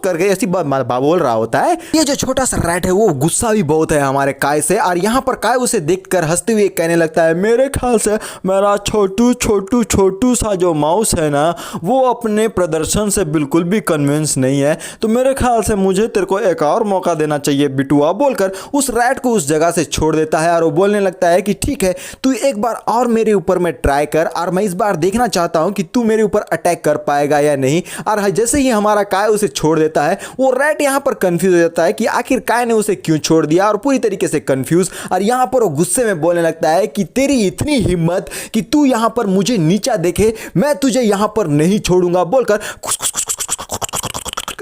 करके ऐसी बोल रहा होता है। ये जो छोटा सा रैट है वो गुस्सा भी बहुत है हमारे काय से और यहाँ पर काय उसे देखकर हंसते हुए कहने लगता है मेरे ख्याल से मेरा छोटू सा जो माउस है ना वो अपने प्रदर्शन से बिल्कुल भी कन्विंस नहीं है, तो मेरे ख्याल से मुझे तेरे को एक और मौका देना चाहिए बिटुआ बोलकर उस रैट को उस जगह से छोड़ देता है और वो बोलने लगता है कि ठीक है तू एक बार और मेरे ऊपर में ट्राई कर और मैं इस बार देखना चाहता हूं कि तू मेरे ऊपर अटैक कर पाएगा या नहीं। और जैसे ही हमारा काय उसे छोड़ देता है वो रैट यहाँ पर कंफ्यूज हो जाता है कि आखिर काय ने उसे क्यों छोड़ दिया और पूरी तरीके से कंफ्यूज और यहाँ पर वो गुस्से में बोलने लगता है कि तेरी इतनी हिम्मत कि तू यहाँ पर मुझे नीचा देखे, मैं तुझे यहाँ पर नहीं छोड़ूंगा बोलकर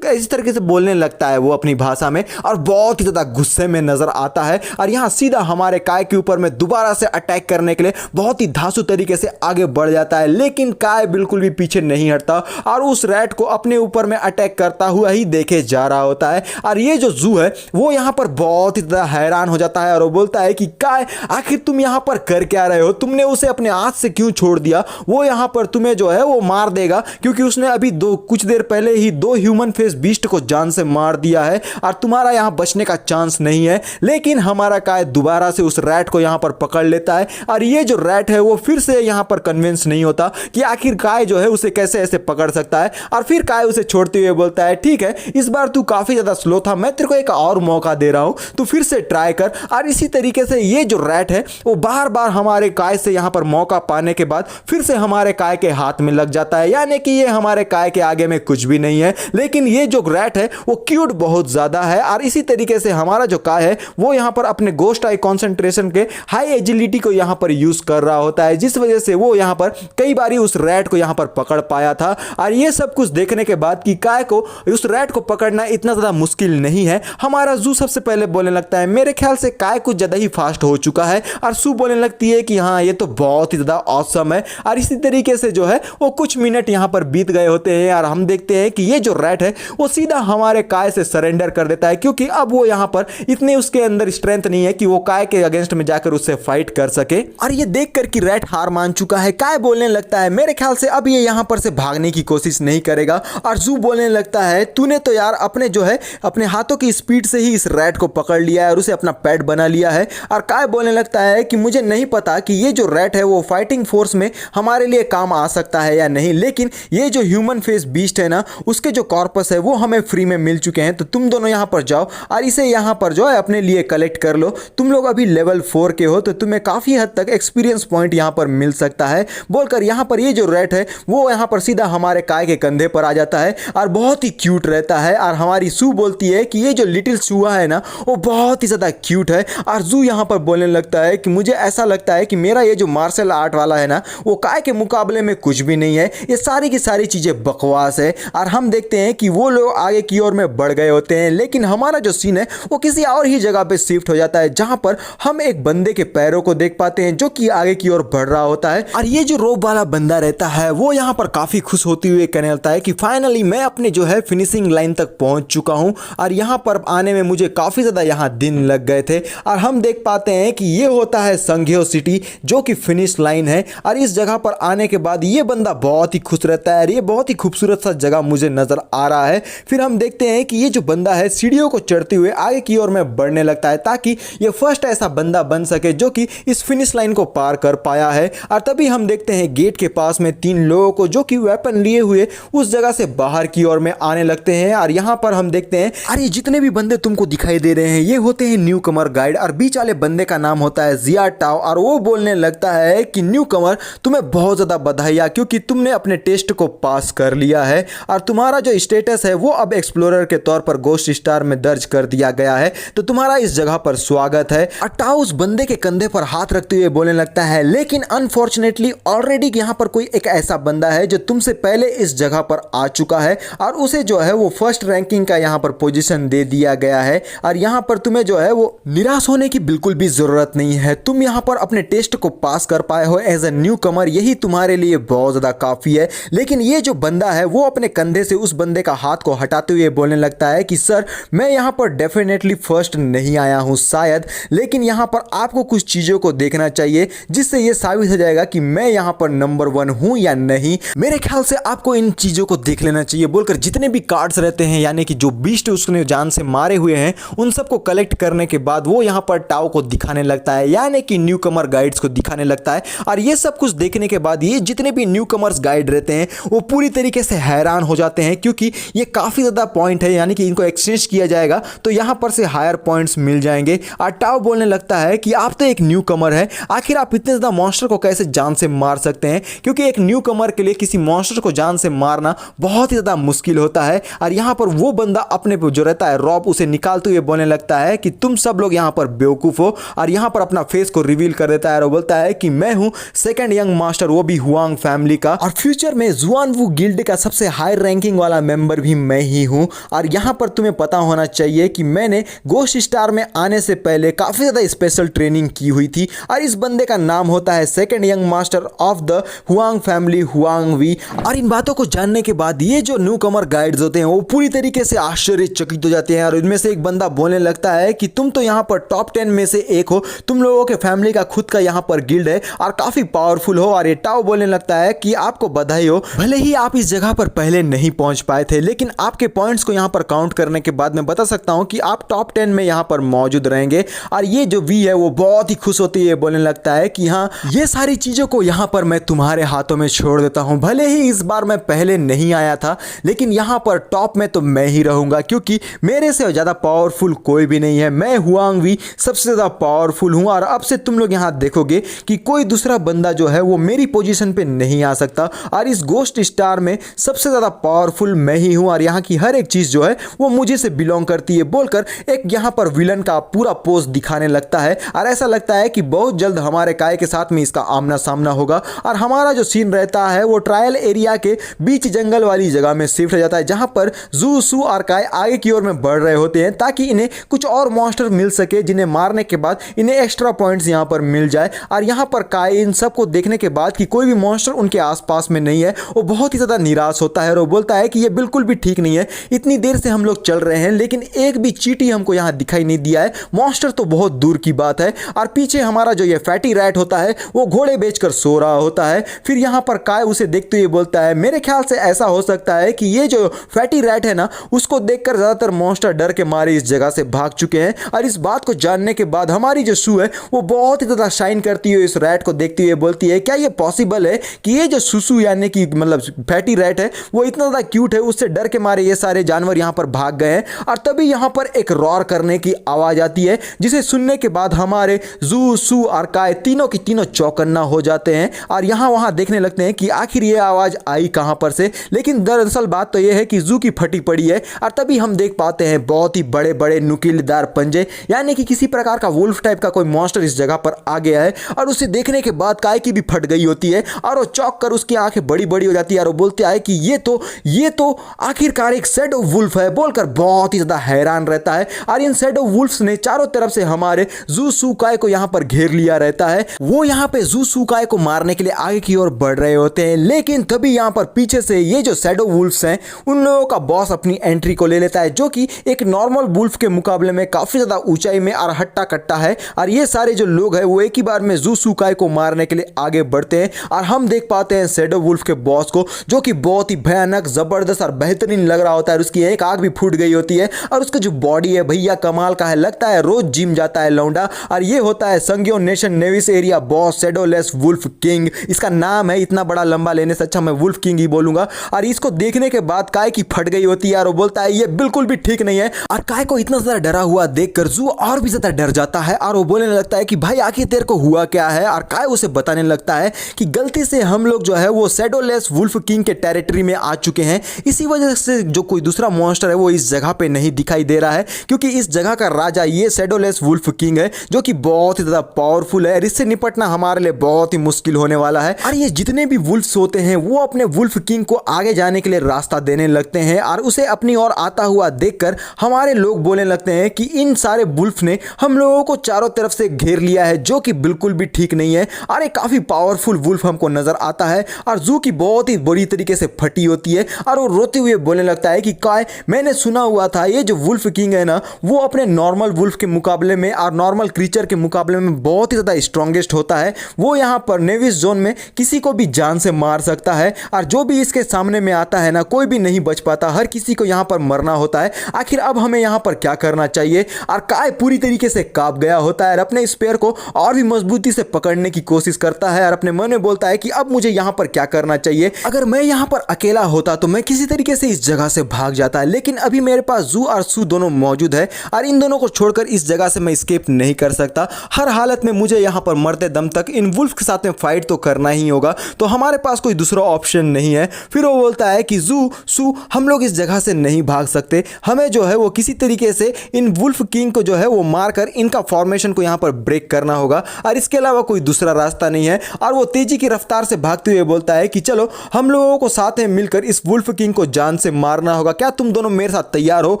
इस तरीके से बोलने लगता है वो अपनी भाषा में और बहुत ही ज्यादा गुस्से में नजर आता है और यहाँ सीधा हमारे काय के ऊपर में दोबारा से अटैक करने के लिए बहुत ही धांसू तरीके से आगे बढ़ जाता है। लेकिन काय बिल्कुल भी पीछे नहीं हटता और उस रैट को अपने ऊपर में अटैक करता हुआ ही देखे जा रहा होता है। और ये जो जू है वो यहाँ पर बहुत ही ज्यादा हैरान हो जाता है और वो बोलता है कि काय आखिर तुम यहाँ पर कर क्या रहे हो, तुमने उसे अपने हाथ से क्यों छोड़ दिया, वो यहाँ पर तुम्हें जो है वो मार देगा क्योंकि उसने अभी कुछ देर पहले ही 2 ह्यूमन फेस बीस्ट को जान से मार दिया है और तुम्हारा यहाँ बचने का चांस नहीं है। लेकिन हमारा काय दोबारा से उस रैट को यहाँ पर पकड़ लेता है और ये जो रैट है वो फिर से यहाँ पर कन्विंस नहीं होता कि आखिर काय जो है उसे कैसे ऐसे पकड़ सकता है। और फिर काय उसे छोड़ते हुए बोलता है ठीक है, इस बार तू काफी ज्यादा स्लो था, मैं तेरे को एक और मौका दे रहा हूं, तू फिर से ट्राई कर। और इसी तरीके से ये जो रैट है वो बार बार हमारे काय से यहाँ पर मौका पाने के बाद फिर से हमारे काय के हाथ में लग जाता है, यानी कि ये हमारे काय के आगे में कुछ भी नहीं है। लेकिन ये जो रैट है वो क्यूट बहुत ज्यादा है और इसी तरीके से हमारा जो काय है वो यहाँ पर अपने गोस्ट आई कॉन्सेंट्रेशन के हाई एजिलिटी को यहाँ पर यूज कर रहा होता है, जिस वजह से वो यहाँ पर कई बारी उस रैट को यहाँ पर पकड़ पाया था। और ये सब कुछ देखने के बाद कि काय को उस रैट को पकड़ना इतना ज्यादा मुश्किल नहीं है, हमारा जू सबसे पहले बोलने लगता है मेरे ख्याल से काय कुछ ज्यादा ही फास्ट हो चुका है। और सू बोलने लगती है कि हाँ ये तो बहुत ही ज्यादा ऑसम है। और इसी तरीके से जो है वो कुछ मिनट यहाँ पर बीत गए होते हैं और हम देखते हैं कि ये जो रैट है वो सीधा हमारे काय से सरेंडर कर देता है, क्योंकि अब वो यहाँ पर इतने उसके अंदर स्ट्रेंथ नहीं है कि वो काय के अगेंस्ट में जाकर उससे फाइट कर सके। और ये देखकर कि रैट हार मान चुका है, काय बोलने लगता है मेरे ख्याल से अब ये यहाँ पर से भागने की कोशिश नहीं करेगा। और जू बोलने लगता है तूने तो यार अपने जो है अपने हाथों की स्पीड से ही इस रैट को पकड़ लिया है और उसे अपना पेट बना लिया है। और काय बोलने लगता है कि मुझे नहीं पता कि ये जो रैट है वो फाइटिंग फोर्स में हमारे लिए काम आ सकता है या नहीं, लेकिन ये जो ह्यूमन फेस बीस्ट है ना उसके जो कॉर्पस है वो हमें फ्री में मिल चुके हैं, तो तुम दोनों यहाँ पर जाओ और इसे यहाँ पर जो है अपने लिए कलेक्ट कर लो। तुम लोग अभी लेवल 4 के हो तो तुम्हें काफी हद तक एक्सपीरियंस पॉइंट यहाँ पर मिल सकता है। बोलकर यहाँ पर ये जो रैट है वो यहाँ पर सीधा हमारे काय के कंधे पर आ जाता है और बहुत ही क्यूट रहता है। और हमारी सू बोलती है कि ये जो लिटिल चूहा है ना वो बहुत ही ज्यादा क्यूट है। और जू यहाँ पर बोलने लगता है कि मुझे ऐसा लगता है कि मेरा ये जो मार्शल आर्ट वाला है ना वो काय के मुकाबले में कुछ भी नहीं है, ये सारी की सारी चीजें बकवास है। और हम देखते हैं कि वो लोग आगे की ओर में बढ़ गए होते हैं, लेकिन हमारा जो सीन है वो किसी और ही जगह पे शिफ्ट हो जाता है, जहां पर हम एक बंदे के पैरों को देख पाते हैं जो कि आगे की ओर बढ़ रहा होता है। और ये जो रोब वाला बंदा रहता है वो यहाँ पर काफी खुश होते हुए कहने लगता है कि फाइनली मैं अपने जो है फिनिशिंग लाइन तक पहुंच चुका हूं और यहाँ पर आने में मुझे काफी ज्यादा यहाँ दिन लग गए थे। और हम देख पाते हैं कि ये होता है संघेयो सिटी जो कि फिनिश लाइन है। और इस जगह पर आने के बाद ये बंदा बहुत ही खुश रहता है, ये बहुत ही खूबसूरत सा जगह मुझे नजर आ रहा है। फिर हम देखते हैं कि ये जो बंदा है सीढ़ियों को चढ़ते हुए आगे की ओर में बढ़ने लगता है ताकि ये फर्स्ट ऐसा बंदा बन सके जो कि इस फिनिश लाइन को पार कर पाया है। और तभी हम देखते हैं गेट के पास में 3 लोगों को जो कि वेपन लिए हुए उस जगह से बाहर की ओर में आने लगते हैं। और यहाँ पर हम देखते हैं अरे जितने भी बंदे तुमको दिखाई दे रहे हैं ये होते हैं न्यू कमर गाइड। और बीच वाले बंदे का नाम होता है जिया टाओ और वो बोलने लगता है कि न्यू कमर तुम्हें बहुत ज्यादा बधाइयाँ, क्योंकि तुमने अपने टेस्ट को पास कर लिया है और तुम्हारा जो स्टेटस है वो अब एक्सप्लोरर के तौर पर गोस्ट स्टार में दर्ज कर दिया गया है, तो तुम्हारा इस जगह पर स्वागत है। और टाओ उस बंदे के कंधे पर हाथ रखते हुए बोलने लगता है लेकिन अनफॉर्चुनेटली ऑलरेडी यहाँ पर कोई एक ऐसा बंदा है जो तुमसे पहले इस जगह पर आ चुका है और उसे जो है वो फर्स्ट रैंकिंग का यहाँ पर पोजीशन दे दिया गया है। और यहाँ पर तुम्हें जो है वो निराश होने की बिल्कुल भी जरूरत नहीं है, तुम यहाँ पर अपने टेस्ट को पास कर पाए हो एज ए न्यू कमर, यही तुम्हारे लिए बहुत ज्यादा काफी है। लेकिन ये जो बंदा है वो अपने कंधे से उस बंदे का हाथ को हटाते हुए बोलने लगता है कि सर मैं यहाँ पर डेफिनेटली फर्स्ट नहीं आया हूँ शायद, लेकिन यहाँ पर आपको कुछ चीजों को देखना चाहिए जिससे ये साबित हो जाएगा कि मैं यहाँ पर नंबर 1 हूँ या नहीं। मेरे ख्याल से आपको इन चीजों को देख लेना चाहिए। बोलकर जितने भी कार्ड्स रहते हैं यानी कि जो बीस्ट उसने जान से मारे हुए हैं उन सबको कलेक्ट करने के बाद वो यहाँ पर टाओ को दिखाने लगता है, यानी कि न्यू कमर गाइड्स को दिखाने लगता है। और ये सब कुछ देखने के बाद ये जितने भी न्यू कमर्स गाइड रहते हैं वो पूरी तरीके से हैरान हो जाते हैं, क्योंकि ये काफी ज्यादा पॉइंट है, यानी कि इनको एक्सचेंज किया जाएगा तो यहाँ पर से हायर पॉइंट्स मिल जाएंगे। और टाओ बोलने लगता है कि आप तो एक न्यू कमर है, आखिर आप इतने ज्यादा मॉन्स्टर को कैसे जान से मार सकते हैं, क्योंकि एक न्यू कमर के लिए किसी मॉन्स्टर को जान से मारना बहुत ही ज्यादा मुश्किल होता है। और यहाँ पर वो बंदा अपने जो रहता है रॉब उसे निकालते हुए बोलने लगता है कि तुम सब लोग यहाँ पर बेवकूफ हो, और यहाँ पर अपना फेस को रिवील कर देता है और बोलता है कि मैं हूँ सेकंड यंग मास्टर, वो भी हुआंग फैमिली का, और फ्यूचर में जुआनवू गिल्ड का सबसे हाई रैंकिंग वाला मेंबर भी मैं ही हूँ। और यहाँ पर तुम्हें पता होना चाहिए कि मैंने गोस्ट स्टार में आने से पहले काफी ज्यादा स्पेशल ट्रेनिंग की हुई थी और इस बंदे का नाम होता है second young master of the Huang family Huang Wei. और इन बातों को जानने के बाद ये जो न्यू कमर गाइड्स होते हैं वो पूरी तरीके से आश्चर्यचकित हो जाते हैं और इनमें से एक बंदा बोलने लगता है कि तुम तो यहाँ पर टॉप 10 में से एक हो, तुम लोगों के फैमिली का खुद का यहाँ पर गिल्ड है और काफी पावरफुल हो। और ये टाओ बोलने लगता है कि आपको बधाई हो, भले ही आप इस जगह पर पहले नहीं पहुंच पाए थे लेकिन लेकिन आपके पॉइंट्स को यहाँ पर काउंट करने के बाद मैं बता सकता हूँ कि आप टॉप 10 में यहाँ पर मौजूद रहेंगे। और ये जो वी है वो बहुत ही खुश होती है, बोलने लगता है कि हाँ, ये सारी चीज़ों को यहाँ पर मैं तुम्हारे हाथों में छोड़ देता हूँ। भले ही इस बार मैं पहले नहीं आया था, लेकिन यहाँ पर टॉप में तो मैं ही रहूँगा, क्योंकि मेरे से ज़्यादा पावरफुल कोई भी नहीं है। मैं हुआंग वी सबसे ज़्यादा पावरफुल हूँ और अब से तुम लोग यहाँ देखोगे कि कोई दूसरा बंदा जो है वो मेरी पोजीशन पे नहीं आ सकता। और इस गोस्ट स्टार में सबसे ज़्यादा पावरफुल मैं ही हूँ और यहाँ की हर एक चीज़ जो है वो मुझे से बिलोंग करती है, बोलकर एक यहाँ पर विलन का पूरा पोज दिखाने लगता है। और ऐसा लगता है कि बहुत जल्द हमारे काय के साथ में इसका आमना सामना होगा। और हमारा जो सीन रहता है वो ट्रायल एरिया के बीच जंगल वाली जगह में शिफ्ट हो जाता है, जहाँ पर जू, सू और काय आगे की ओर में बढ़ रहे होते हैं, ताकि इन्हें कुछ और मॉन्स्टर मिल सके, जिन्हें मारने के बाद इन्हें एक्स्ट्रा पॉइंट्स यहाँ पर मिल जाए। और यहाँ पर काय इन सबको देखने के बाद कि कोई भी मॉन्स्टर उनके आसपास में नहीं है, वो बहुत ही ज़्यादा निराश होता है और वो बोलता है कि ये बिल्कुल भी ठीक नहीं है। इतनी देर से हम लोग चल रहे हैं लेकिन एक भी चींटी हमको यहाँ दिखाई नहीं दिया है, मॉन्स्टर तो बहुत दूर की बात है। और पीछे हमारा जो ये फैटी रैट होता है वो घोड़े बेचकर सो रहा होता है। फिर यहाँ पर काय उसे देखते हुए बोलता है, मेरे ख्याल से ऐसा हो सकता है कि ये जो फैटी रैट है ना, उसको देखकर ज़्यादातर मॉन्स्टर डर के मारे इस जगह से भाग चुके हैं। और इस बात को जानने के बाद हमारी जो सू है वो बहुत ही ज़्यादा शाइन करती हुई इस रैट को देखते हुए बोलती है, क्या ये पॉसिबल है कि ये जो सुसु यानी कि मतलब फैटी रैट है वो इतना ज़्यादा क्यूट है, उससे डर के मारे ये सारे जानवर यहाँ पर भाग गए हैं। और तभी यहाँ पर एक रॉर करने की आवाज़ आती है, जिसे सुनने के बाद हमारे जू, सू और काय तीनों की तीनों चौकन्ना हो जाते हैं और यहाँ वहाँ देखने लगते हैं कि आखिर ये आवाज़ आई कहाँ पर से। लेकिन दरअसल बात तो ये है कि जू की फटी पड़ी है। और तभी हम देख पाते हैं बहुत ही बड़े बड़े नुकीलेदार पंजे, यानी कि किसी प्रकार का वुल्फ टाइप का कोई मॉन्स्टर इस जगह पर आ गया है। और उसे देखने के बाद काय की भी फट गई होती है और वो चौंक कर उसकी आंखें बड़ी बड़ी हो जाती है और वो बोलते हैं कि ये तो आखिरकार एक शैडो वुल्फ है, बोलकर बहुत ही ज़्यादा हैरान रहता है। और इन शैडो वुल्फ्स ने चारों तरफ से हमारे जू सू काय को यहाँ पर घेर लिया रहता है। वो यहाँ पे जू सू काय को मारने के लिए आगे की ओर बढ़ रहे होते हैं, लेकिन तभी यहाँ पर पीछे से ये जो शैडो वुल्फ्स हैं उन लोगों का बॉस अपनी एंट्री को ले लेता है, जो कि एक नॉर्मल वुल्फ के मुकाबले में काफ़ी ज़्यादा ऊंचाई में और हट्टा कट्टा है। और ये सारे जो लोग हैं वो एक ही बार में जू सू काय को मारने के लिए आगे बढ़ते हैं और हम देख पाते हैं शैडो वुल्फ के बॉस को, जो कि बहुत ही भयानक, ज़बरदस्त और बेहतरीन लग रहा होता है। उसकी एक आंख भी फूट गई होती है और उसका जो बॉडी है भैया कमाल का है, लगता है रोज जिम जाता है लौंडा। और ये होता है संग्यो नेशन नेविस area boss shadowless wolf king, इसका नाम है। इतना बड़ा लंबा लेने से अच्छा मैं वुल्फ किंग ही बोलूंगा। और इसको देखने के बाद काय की फट गई होती है और वो बोलता है ये बिल्कुल भी ठीक नहीं है। और काय को इतना ज़्यादा डरा हुआ देखकर जू और भी ज़्यादा डर जाता है और वो बोलने लगता है कि भाई आखिर तेरे को हुआ क्या है। और काय उसे बताने लगता है कि गलती से हम लोग जो है वो शैडोलेस वुल्फ किंग के टेरिटरी में आ चुके हैं, इसी वजह से जो कोई दूसरा मॉन्स्टर है वो इस जगह पे नहीं दिखाई दे रहा है, क्योंकि इस जगह का राजा ये शैडोलेस वुल्फ किंग है, जो कि बहुत ही ज़्यादा पावरफुल है। इससे निपटना हमारे लिए बहुत ही मुश्किल होने वाला है। और ये जितने भी वुल्फ्स होते हैं वो अपने वुल्फ किंग को आगे जाने के लिए रास्ता देने लगते हैं और उसे अपनी ओर आता हुआ देखकर हमारे लोग बोलने लगते हैं कि इन सारे वुल्फ ने हम लोगों को चारों तरफ से घेर लिया है, जो कि बिल्कुल भी ठीक नहीं है। और एक काफ़ी पावरफुल वुल्फ हमको नजर आता है और जू की बहुत ही बुरी तरीके से फटी होती है और वो रोते हुए बोलने लगता है कि काय, मैंने सुना हुआ था ये जो वुल्फ किंग है ना वो अपने नॉर्मल वुल्फ के मुकाबले में और नॉर्मल क्रीचर के मुकाबले में बहुत ही ज़्यादा स्ट्रॉन्गेस्ट होता है। वो यहाँ पर नेविस जोन में किसी को भी जान से मार सकता है और जो भी इसके सामने में आता है ना कोई भी नहीं बच पाता, हर किसी को यहाँ पर मरना होता है। आखिर अब हमें यहाँ पर क्या करना चाहिए। और काय पूरी तरीके से कांप गया होता है और अपने स्पेयर को और भी मजबूती से पकड़ने की कोशिश करता है और अपने मन में बोलता है कि अब मुझे यहाँ पर क्या करना चाहिए। अगर मैं यहाँ पर अकेला होता तो मैं किसी तरीके से इस जगह से भाग जाता है, लेकिन अभी मेरे पास जू और सू दोनों मौजूद है और इन दोनों को छोड़कर इस जगह से मैं स्केप नहीं कर सकता। हर हालत में मुझे यहाँ पर मरते दम तक इन वुल्फ के साथ में फाइट तो करना ही होगा, तो हमारे पास कोई दूसरा ऑप्शन नहीं है। फिर वो बोलता है कि जू, सू, हम लोग इस जगह से नहीं भाग सकते, हमें जो है वो किसी तरीके से इन वुल्फ किंग को जो है वो मारकर इनका फॉर्मेशन को यहाँ पर ब्रेक करना होगा और इसके अलावा कोई दूसरा रास्ता नहीं है। और वो तेजी की रफ्तार से भागते हुए बोलता है कि चलो हम लोगों को साथ में मिलकर इस वुल्फ किंग को जान से मारना होगा, क्या तुम दोनों मेरे साथ तैयार हो।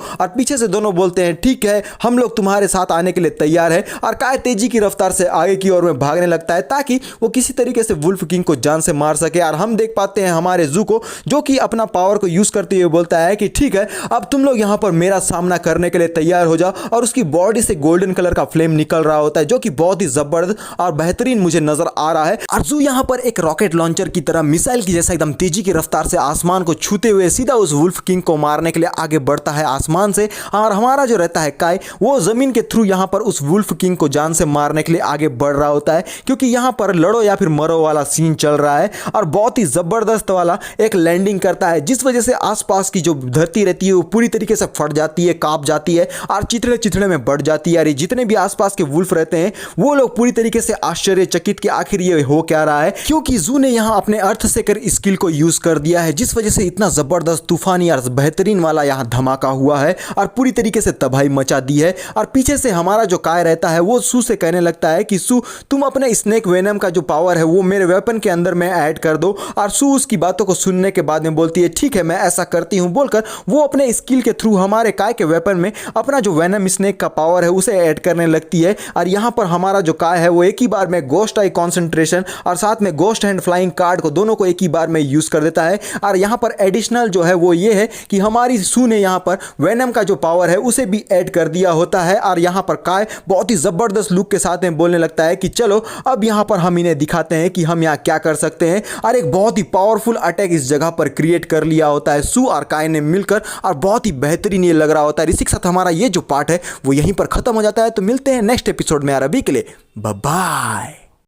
और पीछे से दोनों बोलते हैं ठीक है, हम लोग तुम्हारे साथ आने के लिए तैयार है। और काय तेजी की रफ्तार से आगे की ओर में भागने लगता है ताकि वो किसी तरीके से वुल्फ किंग को जान से मार सके। और हम देख पाते हैं हमारे जू को, जो कि अपना पावर को यूज करते हुए बोलता है कि ठीक है, अब तुम लोग यहाँ पर मेरा सामना करने के लिए तैयार हो जाओ। और उसकी बॉडी से गोल्डन कलर का फ्लेम निकल रहा होता है, जो कि बहुत ही जबरदस्त और बेहतरीन मुझे नजर आ रहा है। और जू यहाँ पर एक रॉकेट लॉन्चर की तरह मिसाइल की जैसा एकदम तेजी की रफ्तार से आसमान को छूते हुए सीधा उस वुल्फ किंग को मारने के लिए आगे बढ़ता है आसमान से, और हमारा जो रहता है काय वो ज़मीन के थ्रू यहाँ पर उस वुल्फ किंग को जान से मारने के लिए आगे बढ़ रहा होता है, क्योंकि यहाँ पर लड़ो या फिर मरो वाला सीन चल रहा है और बहुत ही ज़बरदस्त वाला एक लैंडिंग करता है, जिस वजह से आसपास की जो धरती रहती है वो पूरी तरीके से फट जाती है, कांप जाती है और चिथड़े चिथड़े में बढ़ जाती है। और जितने भी आसपास के वुल्फ रहते हैं वो लोग पूरी तरीके से आश्चर्यचकित कि आखिर ये हो क्या रहा है, क्योंकि जू ने यहाँ अपने अर्थ सेकर स्किल को यूज कर दिया है, जिस वजह से इतना जबरदस्त तूफानी और बेहतरीन वाला यहाँ धमाका हुआ है और पूरी तरीके से तबाही मचा दी है। और पीछे से हमारा जो काय रहता है वो सू से कहने लगता है कि सू तुम अपने स्नेक वेनम का जो पावर है वो मेरे वेपन के अंदर में ऐड कर दो, और सू उसकी बातों को सुनने के बाद में बोलती है ठीक है मैं ऐसा करती हूँ, बोलकर वो अपने स्किल के थ्रू हमारे काय के वेपन में अपना जो वेनम स्नेक का पावर है उसे ऐड करने लगती है। और यहाँ पर हमारा जो काय है वो एक ही बार में गोस्ट आई कॉन्सेंट्रेशन और साथ में गोस्ट हैंड फ्लाइंग कार्ड को दोनों को एक ही बार में यूज कर देता है। और यहाँ पर एडिशनल जो है वो ये है कि हमारी सू ने यहाँ पर वेनम का जो पावर है उसे भी ऐड कर दिया होता है। और यहाँ पर काय बहुत ही जबरदस्त लुक के साथ में बोलने लगता है कि चलो अब यहाँ पर हम इन्हें दिखाते हैं कि हम यहाँ क्या कर सकते हैं, और एक बहुत ही पावरफुल अटैक इस जगह पर क्रिएट कर लिया होता है सू और काय ने मिलकर, और बहुत ही बेहतरीन ये लग रहा होता है। इसी के साथ हमारा ये जो पार्ट है वो यहीं पर खत्म हो जाता है। तो मिलते हैं नेक्स्ट एपिसोड में यार, अभी के लिए बाय बाय।